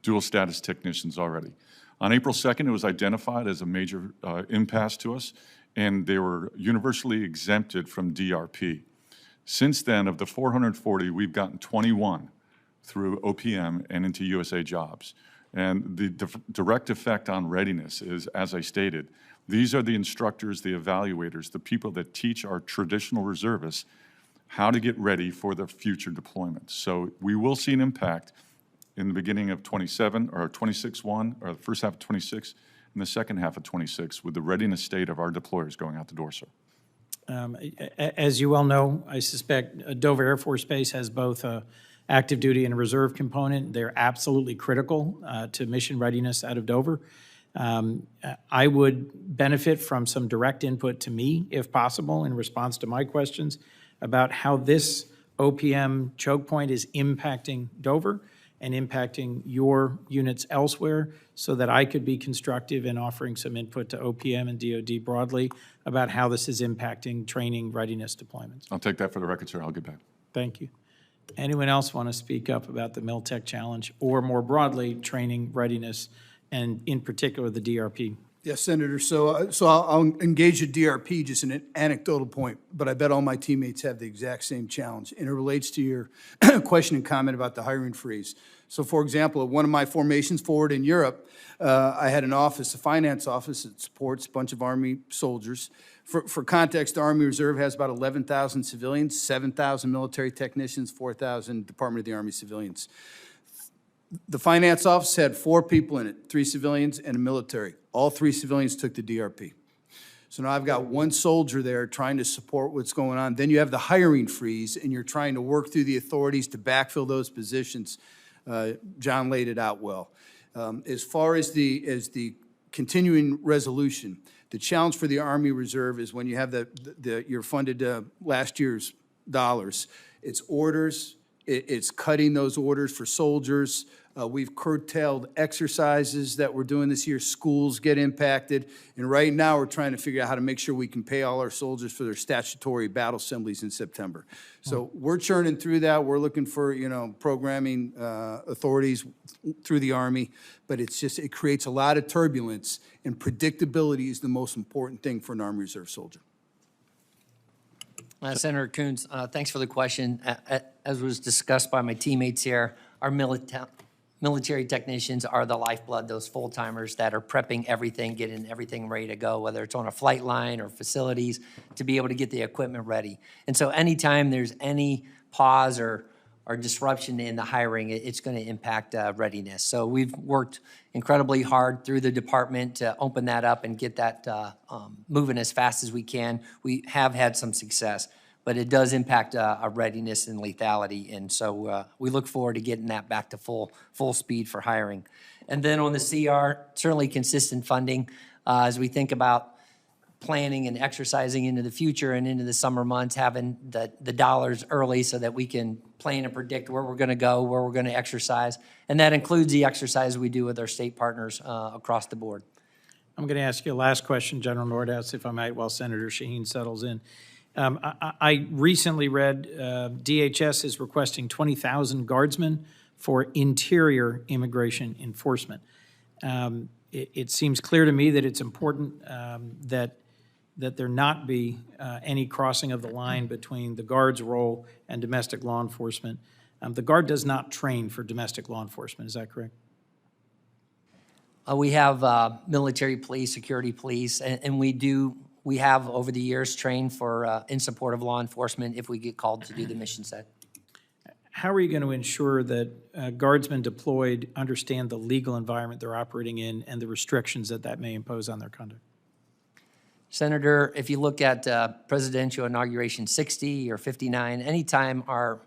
dual status technicians already. On April 2nd, it was identified as a major impasse to us, and they were universally exempted from DRP. Since then, of the 440, we've gotten 21 through OPM and into USA Jobs. And the direct effect on readiness is, as I stated, these are the instructors, the evaluators, the people that teach our traditional reservists how to get ready for their future deployments. So we will see an impact in the beginning of 27 or 26-1, or the first half of 26, and the second half of 26 with the readiness state of our deployers going out the door, sir. As you well know, I suspect Dover Air Force Base has both a active duty and a reserve component. They're absolutely critical to mission readiness out of Dover. I would benefit from some direct input to me, if possible, in response to my questions about how this OPM choke point is impacting Dover and impacting your units elsewhere, so that I could be constructive in offering some input to OPM and DoD broadly about how this is impacting training readiness deployments. I'll take that for the record, sir. I'll get back. Thank you. Anyone else want to speak up about the MilTech challenge, or more broadly, training readiness, and in particular, the DRP? Yes, Senator. So I'll engage the DRP, just an anecdotal point, but I bet all my teammates have the exact same challenge, and it relates to your question and comment about the hiring freeze. So, for example, at one of my formations forward in Europe, I had an office, a finance office that supports a bunch of Army soldiers. For context, the Army Reserve has about 11,000 civilians, 7,000 military technicians, 4,000 Department of the Army civilians. The finance office had 4 people in it, 3 civilians and a military. All 3 civilians took the DRP. So now I've got 1 soldier there trying to support what's going on. Then you have the hiring freeze, and you're trying to work through the authorities to backfill those positions. John laid it out well. As far as the continuing resolution, the challenge for the Army Reserve is when you have your funded last year's dollars, it's orders, It's cutting those orders for soldiers. We've curtailed exercises that we're doing this year. Schools get impacted. And right now, we're trying to figure out how to make sure we can pay all our soldiers for their statutory battle assemblies in September. So we're churning through that. We're looking for, programming authorities through the Army. But it creates a lot of turbulence, and predictability is the most important thing for an Army Reserve soldier. Senator Coons, thanks for the question. As was discussed by my teammates here, our military technicians are the lifeblood, those full-timers that are prepping everything, getting everything ready to go, whether it's on a flight line or facilities, to be able to get the equipment ready. And so anytime there's any pause or disruption in the hiring, it's going to impact readiness. So we've worked incredibly hard through the department to open that up and get that moving as fast as we can. We have had some success, but it does impact our readiness and lethality. And so we look forward to getting that back to full speed for hiring. And then on the CR, certainly consistent funding as we think about planning and exercising into the future and into the summer months, having the dollars early so that we can plan and predict where we're going to go, where we're going to exercise. And that includes the exercise we do with our state partners across the board. I'm going to ask you a last question, General Nordhaus, if I might, while Senator Shaheen settles in. I recently read DHS is requesting 20,000 guardsmen for interior immigration enforcement. It seems clear to me that it's important that there not be any crossing of the line between the Guard's role and domestic law enforcement. The Guard does not train for domestic law enforcement, is that correct? We have military police, security police, and we have over the years trained for in support of law enforcement if we get called to do the mission set. How are you going to ensure that guardsmen deployed understand the legal environment they're operating in and the restrictions that may impose on their conduct? Senator, if you look at Presidential Inauguration 60 or 59, anytime our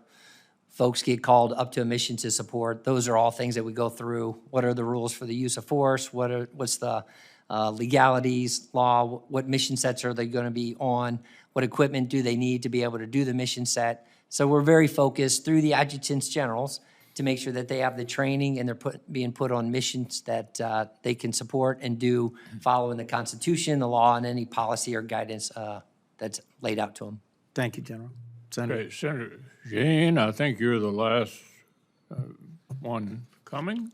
folks get called up to a mission to support, those are all things that we go through. What are the rules for the use of force? What's the legalities, law? What mission sets are they going to be on? What equipment do they need to be able to do the mission set? So we're very focused through the adjutants generals to make sure that they have the training and they're being put on missions that they can support and do following the Constitution, the law, and any policy or guidance that's laid out to them. Thank you, General. Senator. Okay, Senator Jane, I think you're the last one coming.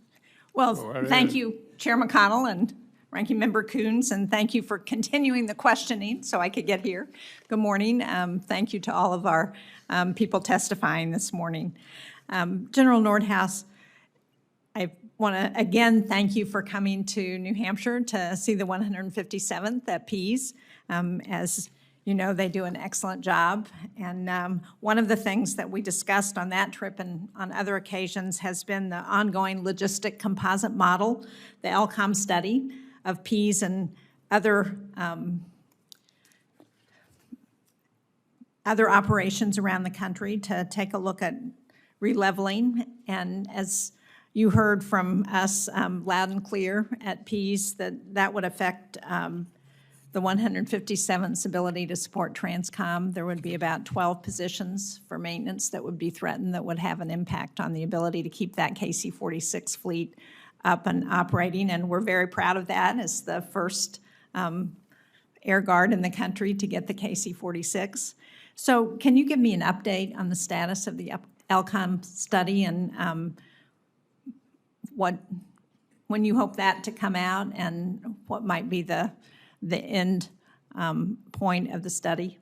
Well, Go thank ahead. you, Chair McConnell and Ranking Member Coons, and thank you for continuing the questioning so I could get here. Good morning. Thank you to all of our people testifying this morning. General Nordhaus, I want to again thank you for coming to New Hampshire to see the 157th at Pease. As you know, they do an excellent job. And one of the things that we discussed on that trip and on other occasions has been the ongoing logistic composite model, the LCOM study of Pease and other operations around the country to take a look at releveling. And as you heard from us loud and clear at Pease, that would affect the 157th's ability to support Transcom. There would be about 12 positions for maintenance that would be threatened that would have an impact on the ability to keep that KC-46 fleet up and operating. And we're very proud of that as the first Air Guard in the country to get the KC-46. So can you give me an update on the status of the LCOM study and when you hope that to come out and what might be the end point of the study?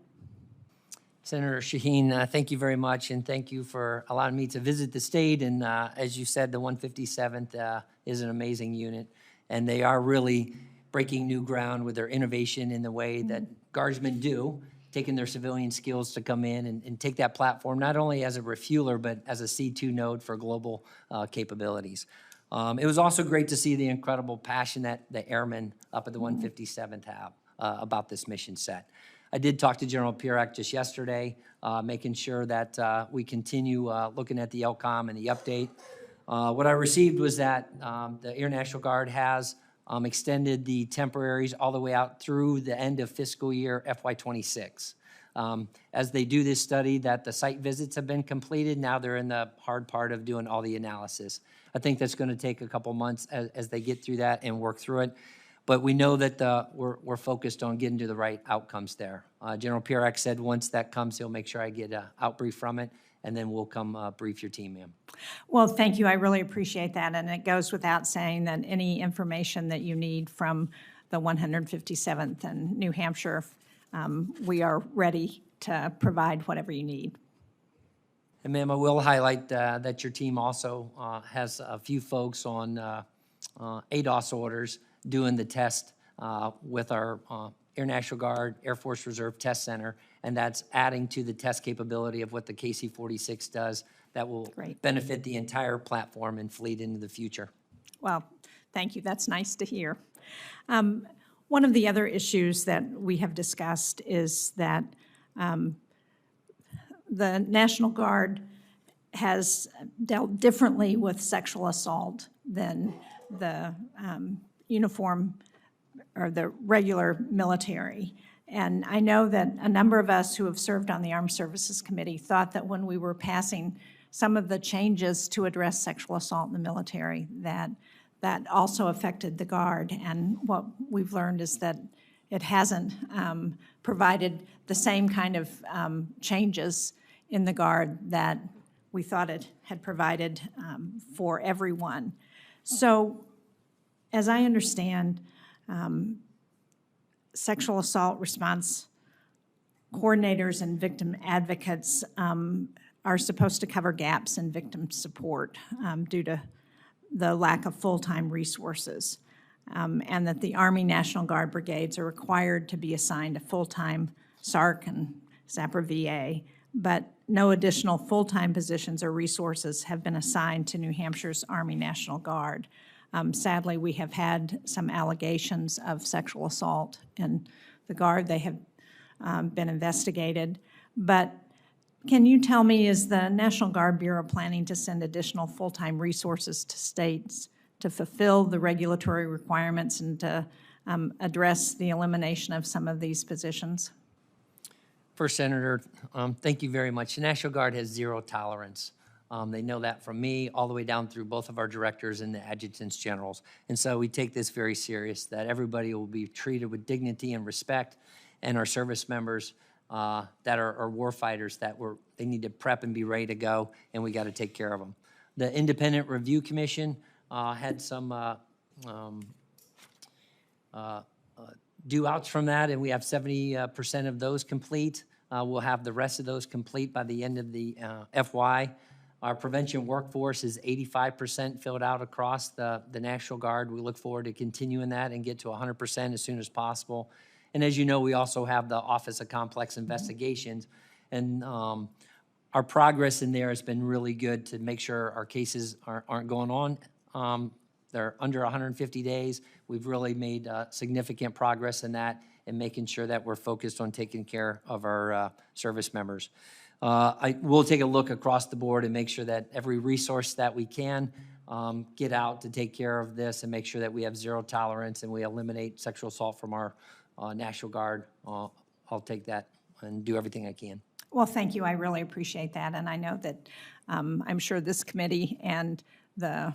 Senator Shaheen, thank you very much, and thank you for allowing me to visit the state. And as you said, the 157th is an amazing unit, and they are really breaking new ground with their innovation in the way that Guardsmen do, taking their civilian skills to come in and take that platform, not only as a refueler, but as a C2 node for global capabilities. It was also great to see the incredible passion that the airmen up at the 157th have about this mission set. I did talk to General Pierak just yesterday, making sure that we continue looking at the LCOM and the update. What I received was that the Air National Guard has extended the temporaries all the way out through the end of fiscal year FY2026. as they do this study, that the site visits have been completed. Now they're in the hard part of doing all the analysis. I think that's going to take a couple months as they get through that and work through it. But we know that we're focused on getting to the right outcomes there. General Pierak said once that comes, he'll make sure I get an outbrief from it, and then we'll come brief your team, ma'am. Well, thank you. I really appreciate that. And it goes without saying that any information that you need from the 157th and New Hampshire, we are ready to provide whatever you need. And ma'am, I will highlight that your team also has a few folks on ADOS orders doing the test with our Air National Guard, Air Force Reserve Test Center, and that's adding to the test capability of what the KC-46 does that will Great. benefit the entire platform and fleet into the future. Well, thank you. That's nice to hear. One of the other issues that we have discussed is that the National Guard has dealt differently with sexual assault than the uniform or the regular military. And I know that a number of us who have served on the Armed Services Committee thought that when we were passing some of the changes to address sexual assault in the military, that also affected the Guard. And what we've learned is that it hasn't provided the same kind of changes in the Guard that we thought it had provided for everyone. So, as I understand, sexual assault response coordinators and victim advocates are supposed to cover gaps in victim support due to the lack of full-time resources, and that the Army National Guard brigades are required to be assigned a full-time SARC and SAPR VA, but no additional full-time positions or resources have been assigned to New Hampshire's Army National Guard. Sadly, we have had some allegations of sexual assault in the Guard. They have been investigated. But can you tell me, is the National Guard Bureau planning to send additional full-time resources to states to fulfill the regulatory requirements and to address the elimination of some of these positions? First, Senator, thank you very much. The National Guard has zero tolerance. They know that from me all the way down through both of our directors and the adjutants generals. And so we take this very serious, that everybody will be treated with dignity and respect, and our service members that are war fighters, that they need to prep and be ready to go, and we got to take care of them. The Independent Review Commission had some due outs from that, and we have 70% of those complete. We'll have the rest of those complete by the end of the FY. Our prevention workforce is 85% filled out across the National Guard. We look forward to continuing that and get to 100% as soon as possible. And as you know, we also have the Office of Complex Investigations, and our progress in there has been really good to make sure our cases aren't going on. They're under 150 days. We've really made significant progress in that and making sure that we're focused on taking care of our service members. I will take a look across the board and make sure that every resource that we can get out to take care of this and make sure that we have zero tolerance and we eliminate sexual assault from our National Guard. I'll take that and do everything I can. Well, thank you. I really appreciate that. And I know that I'm sure this committee and the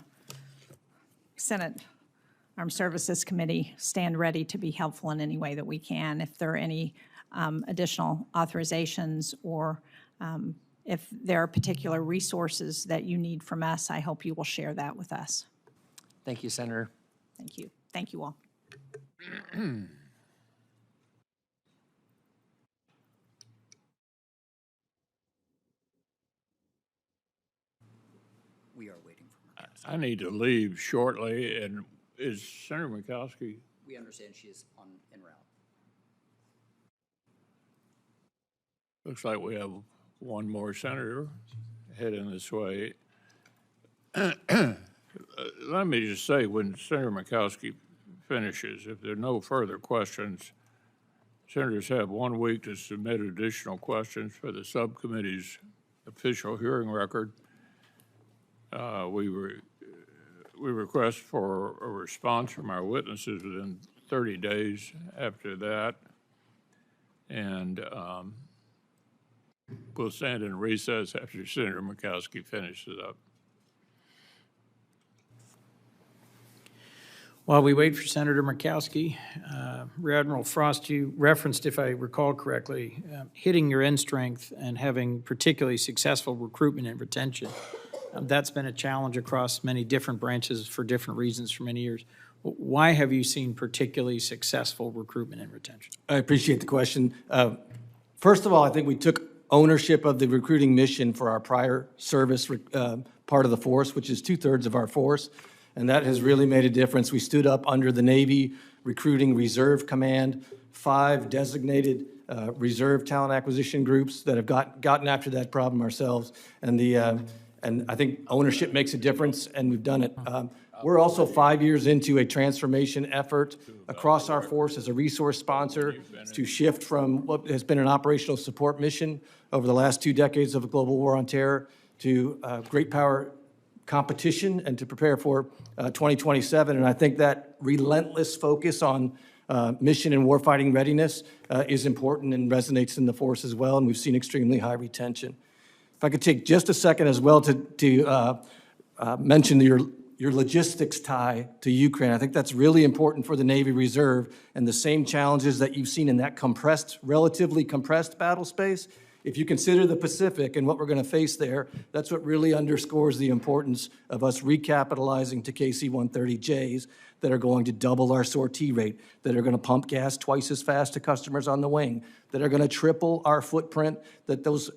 Senate Armed Services Committee stand ready to be helpful in any way that we can. If there are any additional authorizations or if there are particular resources that you need from us, I hope you will share that with us. Thank you, Senator. Thank you. Thank you all. We are waiting for her. I need to leave shortly, and is Senator Mikowski? We understand she is en route. Looks like we have one more senator heading this way. Let me just say, when Senator Mikowski finishes, if there are no further questions, senators have 1 week to submit additional questions for the subcommittee's official hearing record. We request for a response from our witnesses within 30 days after that. And We'll stand in recess after Senator Murkowski finishes up. While we wait for Senator Murkowski, Rear Admiral Frost, you referenced, if I recall correctly, hitting your end strength and having particularly successful recruitment and retention. That's been a challenge across many different branches for different reasons for many years. Why have you seen particularly successful recruitment and retention? I appreciate the question. First of all, I think we took ownership of the recruiting mission for our prior service part of the force, which is 2/3 of our force, and that has really made a difference. We stood up under the Navy Recruiting Reserve Command, 5 designated reserve talent acquisition groups that have gotten after that problem ourselves, and I think ownership makes a difference, and we've done it. We're also 5 years into a transformation effort across our force as a resource sponsor to shift from what has been an operational support mission over the last 2 decades of the global war on terror to great power competition and to prepare for 2027. And I think that relentless focus on mission and warfighting readiness is important and resonates in the force as well, and we've seen extremely high retention. If I could take just a second as well to mention your logistics tie to Ukraine. I think that's really important for the Navy Reserve, and the same challenges that you've seen in that relatively compressed battle space. If you consider the Pacific and what we're going to face there, that's what really underscores the importance of us recapitalizing to KC-130Js that are going to double our sortie rate, that are going to pump gas twice as fast to customers on the wing, that are going to triple our footprint that those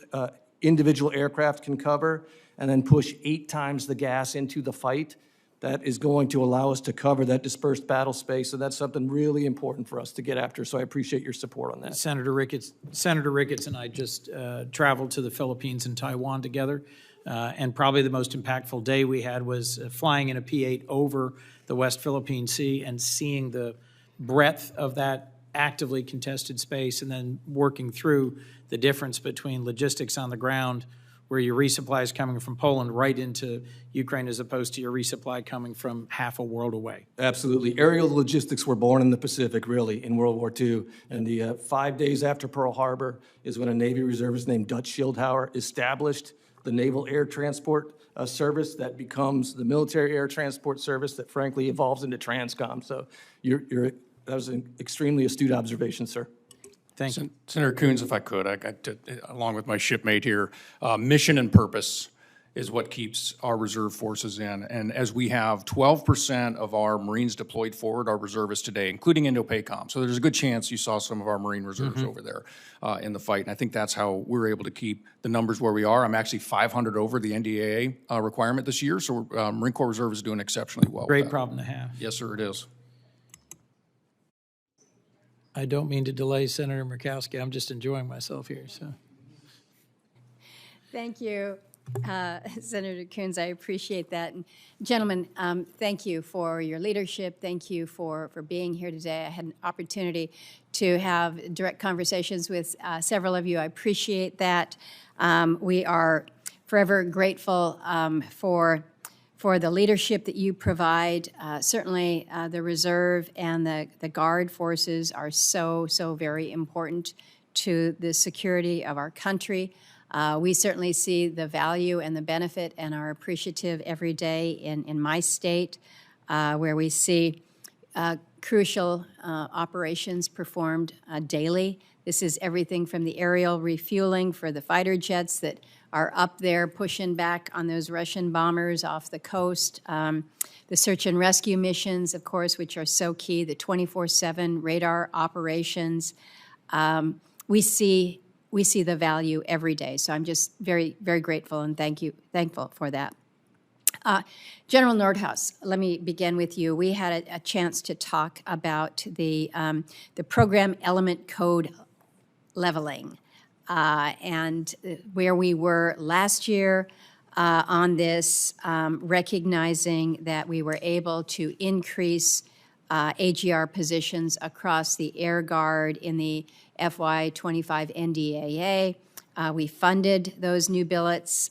individual aircraft can cover, and then push 8 times the gas into the fight. That is going to allow us to cover that dispersed battle space, and that's something really important for us to get after, so I appreciate your support on that. Senator Ricketts and I just traveled to the Philippines and Taiwan together, and probably the most impactful day we had was flying in a P-8 over the West Philippine Sea and seeing the breadth of that actively contested space, and then working through the difference between logistics on the ground, where your resupply is coming from Poland right into Ukraine as opposed to your resupply coming from half a world away. Absolutely. Aerial logistics were born in the Pacific, really, in World War II. And the 5 days after Pearl Harbor is when a Navy reservist named Dutch Schildhauer established the Naval Air Transport Service that becomes the Military Air Transport Service that, frankly, evolves into TRANSCOM. So that was an extremely astute observation, sir. Thank you. Senator Coons, if I could, I got to, along with my shipmate here, mission and purpose is what keeps our reserve forces in. And as we have 12% of our Marines deployed forward, our reservists today, including Indo-PACOM. So there's a good chance you saw some of our Marine reserves over there in the fight. And I think that's how we're able to keep the numbers where we are. I'm actually 500 over the NDAA requirement this year. So Marine Corps Reserve is doing exceptionally well. Great problem to have. Yes, sir, it is. I don't mean to delay Senator Murkowski. I'm just enjoying myself here. So, thank you, Senator Coons. I appreciate that. And gentlemen, thank you for your leadership. Thank you for being here today. I had an opportunity to have direct conversations with several of you. I appreciate that. We are forever grateful for the leadership that you provide. Certainly the Reserve and the Guard forces are so very important to the security of our country. We certainly see the value and the benefit and are appreciative every day in my state where we see crucial operations performed daily. This is everything from the aerial refueling for the fighter jets that are up there pushing back on those Russian bombers off the coast. The search and rescue missions, of course, which are so key, the 24/7 radar operations. We see the value every day. So I'm just very grateful and thankful for that. General Nordhaus, let me begin with you. We had a chance to talk about the program element code leveling. And where we were last year on this, recognizing that we were able to increase AGR positions across the Air Guard in the FY25 NDAA. We funded those new billets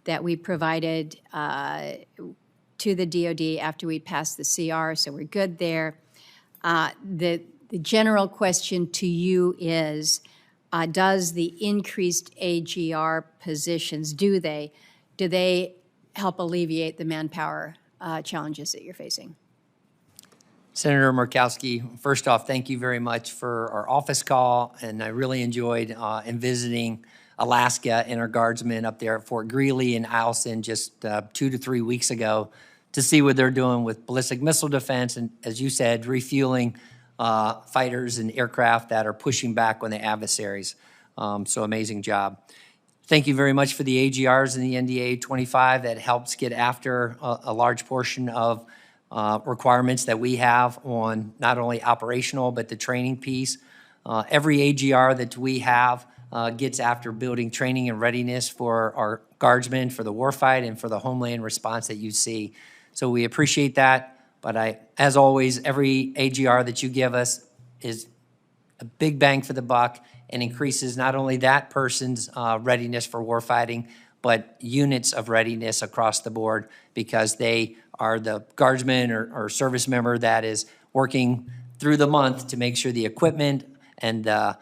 that we provided to the DoD after we passed the CR, so we're good there. The general question to you is, does the increased AGR positions, do they help alleviate the manpower challenges that you're facing? Senator Murkowski, first off, thank you very much for our office call, and I really enjoyed in visiting Alaska and our guardsmen up there at Fort Greely and Eielson just 2 to 3 weeks ago to see what they're doing with ballistic missile defense and, as you said, refueling fighters and aircraft that are pushing back on the adversaries. So amazing job. Thank you very much for the AGRs and the NDA 25 that helps get after a large portion of requirements that we have on not only operational, but the training piece. Every AGR that we have gets after building training and readiness for our guardsmen, for the warfight, and for the homeland response that you see. So we appreciate that, but as always, every AGR that you give us is a big bang for the buck and increases not only that person's readiness for warfighting, but units of readiness across the board because they are the guardsman or service member that is working through the month to make sure the equipment and the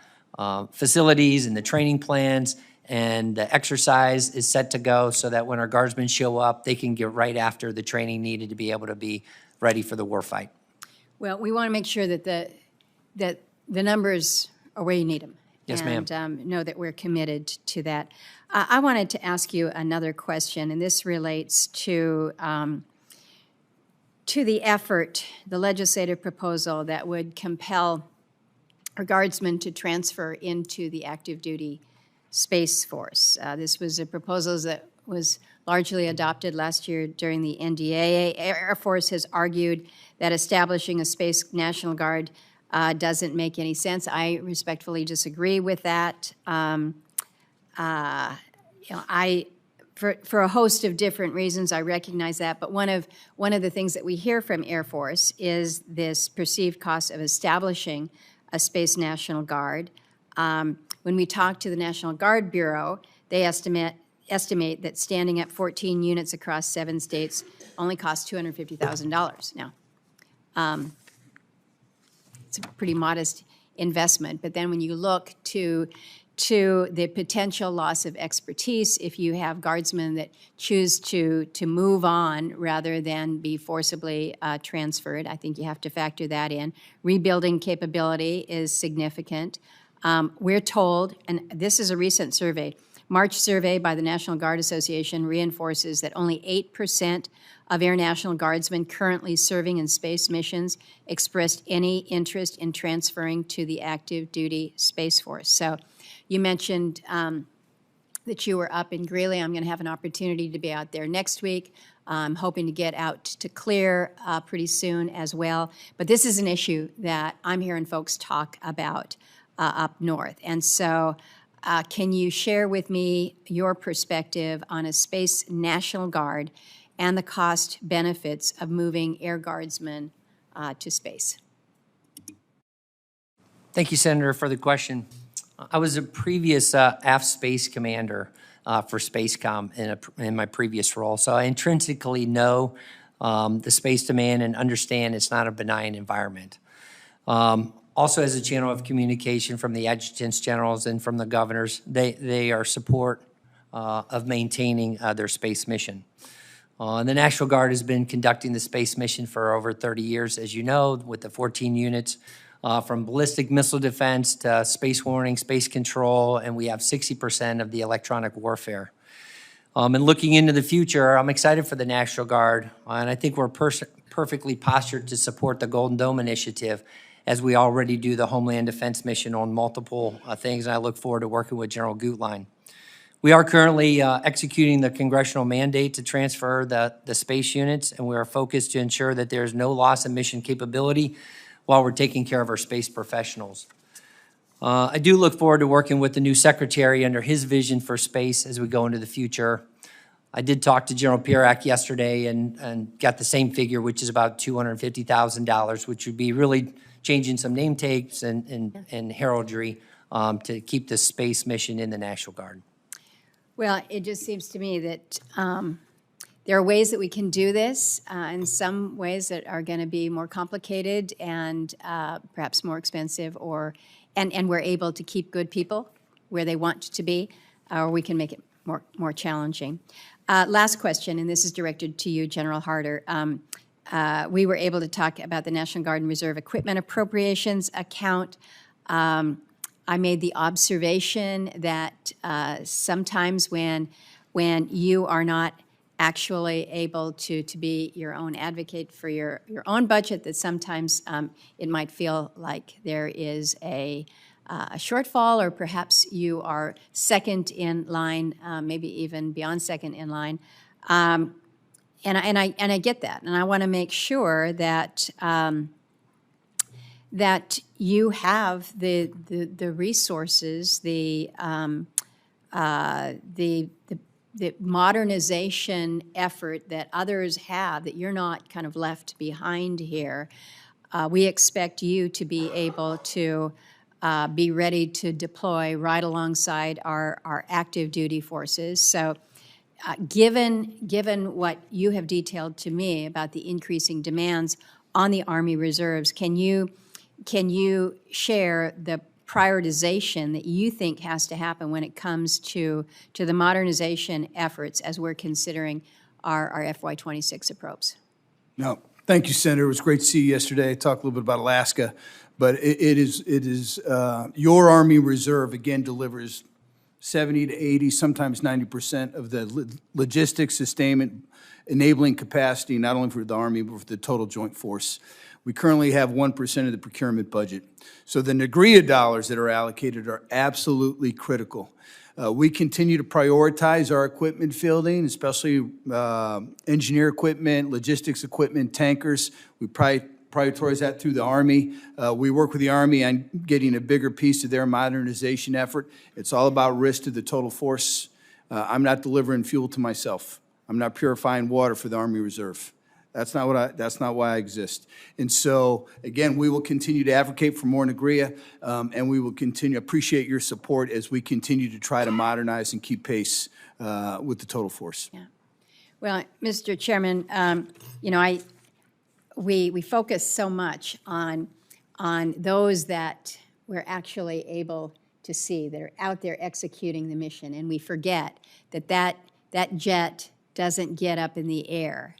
facilities and the training plans and the exercise is set to go so that when our guardsmen show up, they can get right after the training needed to be able to be ready for the warfight. Well, we want to make sure that the numbers are where you need them. Yes, ma'am. And know that we're committed to that. I wanted to ask you another question, and this relates to the effort, the legislative proposal that would compel our guardsmen to transfer into the active duty Space Force. This was a proposal that was largely adopted last year during the NDAA. Air Force has argued that establishing a Space National Guard doesn't make any sense. I respectfully disagree with that. For a host of different reasons, I recognize that. But one of the things that we hear from Air Force is this perceived cost of establishing a Space National Guard. When we talk to the National Guard Bureau, they estimate that standing up 14 units across 7 states only costs $250,000. Now, it's a pretty modest investment, but then when you look to the potential loss of expertise, if you have guardsmen that choose to move on rather than be forcibly transferred, I think you have to factor that in. Rebuilding capability is significant. We're told, and this is a recent survey, March survey by the National Guard Association reinforces that only 8% of Air National Guardsmen currently serving in space missions expressed any interest in transferring to the active duty Space Force. So you mentioned that you were up in Greeley. I'm going to have an opportunity to be out there next week. I'm hoping to get out to Clear pretty soon as well. But this is an issue that I'm hearing folks talk about up north. And so can you share with me your perspective on a Space National Guard and the cost benefits of moving Air Guardsmen to space? Thank you, Senator, for the question. I was a previous AF Space Commander for SpaceCom in my previous role, so I intrinsically know the space demand and understand it's not a benign environment. Also, as a channel of communication from the adjutants generals and from the governors, they are support of maintaining their space mission. The National Guard has been conducting the space mission for over 30 years, as you know, with the 14 units from ballistic missile defense to space warning, space control, and we have 60% of the electronic warfare. And looking into the future, I'm excited for the National Guard, and I think we're perfectly postured to support the Golden Dome Initiative as we already do the Homeland Defense mission on multiple things, and I look forward to working with General Gutlein. We are currently executing the congressional mandate to transfer the space units, and we are focused to ensure that there is no loss of mission capability while we're taking care of our space professionals. I do look forward to working with the new secretary under his vision for space as we go into the future. I did talk to General Pierak yesterday and got the same figure, which is about $250,000, which would be really changing some name tapes and heraldry to keep the space mission in the National Guard. Well, it just seems to me that there are ways that we can do this, and some ways that are going to be more complicated and perhaps more expensive, and we're able to keep good people where they want to be, or we can make it more challenging. Last question, and this is directed to you, General Harder. We were able to talk about the National Guard and Reserve Equipment Appropriations account. I made the observation that sometimes when you are not actually able to be your own advocate for your own budget, that sometimes it might feel like there is a shortfall, or perhaps you are second in line, maybe even beyond second in line. And I get that, and I want to make sure that that you have the resources, the modernization effort that others have, that you're not kind of left behind here. We expect you to be able to be ready to deploy right alongside our active duty forces. So given what you have detailed to me about the increasing demands on the Army Reserves, can you share the prioritization that you think has to happen when it comes to the modernization efforts as we're considering our FY26 approach? No, thank you, Senator. It was great to see you yesterday. Talk a little bit about Alaska, but it is your Army Reserve again delivers 70 to 80, sometimes 90% of the logistics, sustainment, enabling capacity, not only for the Army, but for the total joint force. We currently have 1% of the procurement budget. So the NGRIA dollars that are allocated are absolutely critical. We continue to prioritize our equipment fielding, especially engineer equipment, logistics equipment, tankers. We prioritize that through the Army. We work with the Army on getting a bigger piece of their modernization effort. It's all about risk to the total force. I'm not delivering fuel to myself. I'm not purifying water for the Army Reserve. That's not why I exist. And so, again, we will continue to advocate for more NGRIA, and we will continue to appreciate your support as we continue to try to modernize and keep pace with the total force. Yeah. Well, Mr. Chairman, you know, we focus so much on those that we're actually able to see that are out there executing the mission, and we forget that jet doesn't get up in the air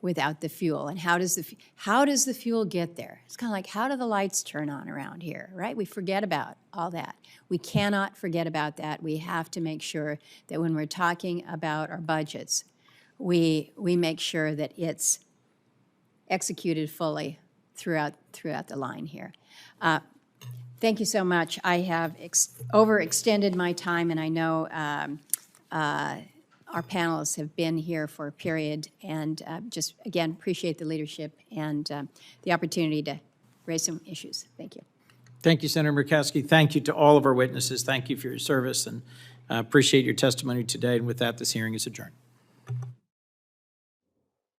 without the fuel. And how does the fuel get there? It's kind of like, how do the lights turn on around here, right? We forget about all that. We cannot forget about that. We have to make sure that when we're talking about our budgets, we make sure that it's executed fully throughout the line here. Thank you so much. I have overextended my time, and I know our panelists have been here for a period, and just, again, appreciate the leadership and the opportunity to raise some issues. Thank you. Thank you, Senator Murkowski. Thank you to all of our witnesses. Thank you for your service, and appreciate your testimony today. And with that, this hearing is adjourned.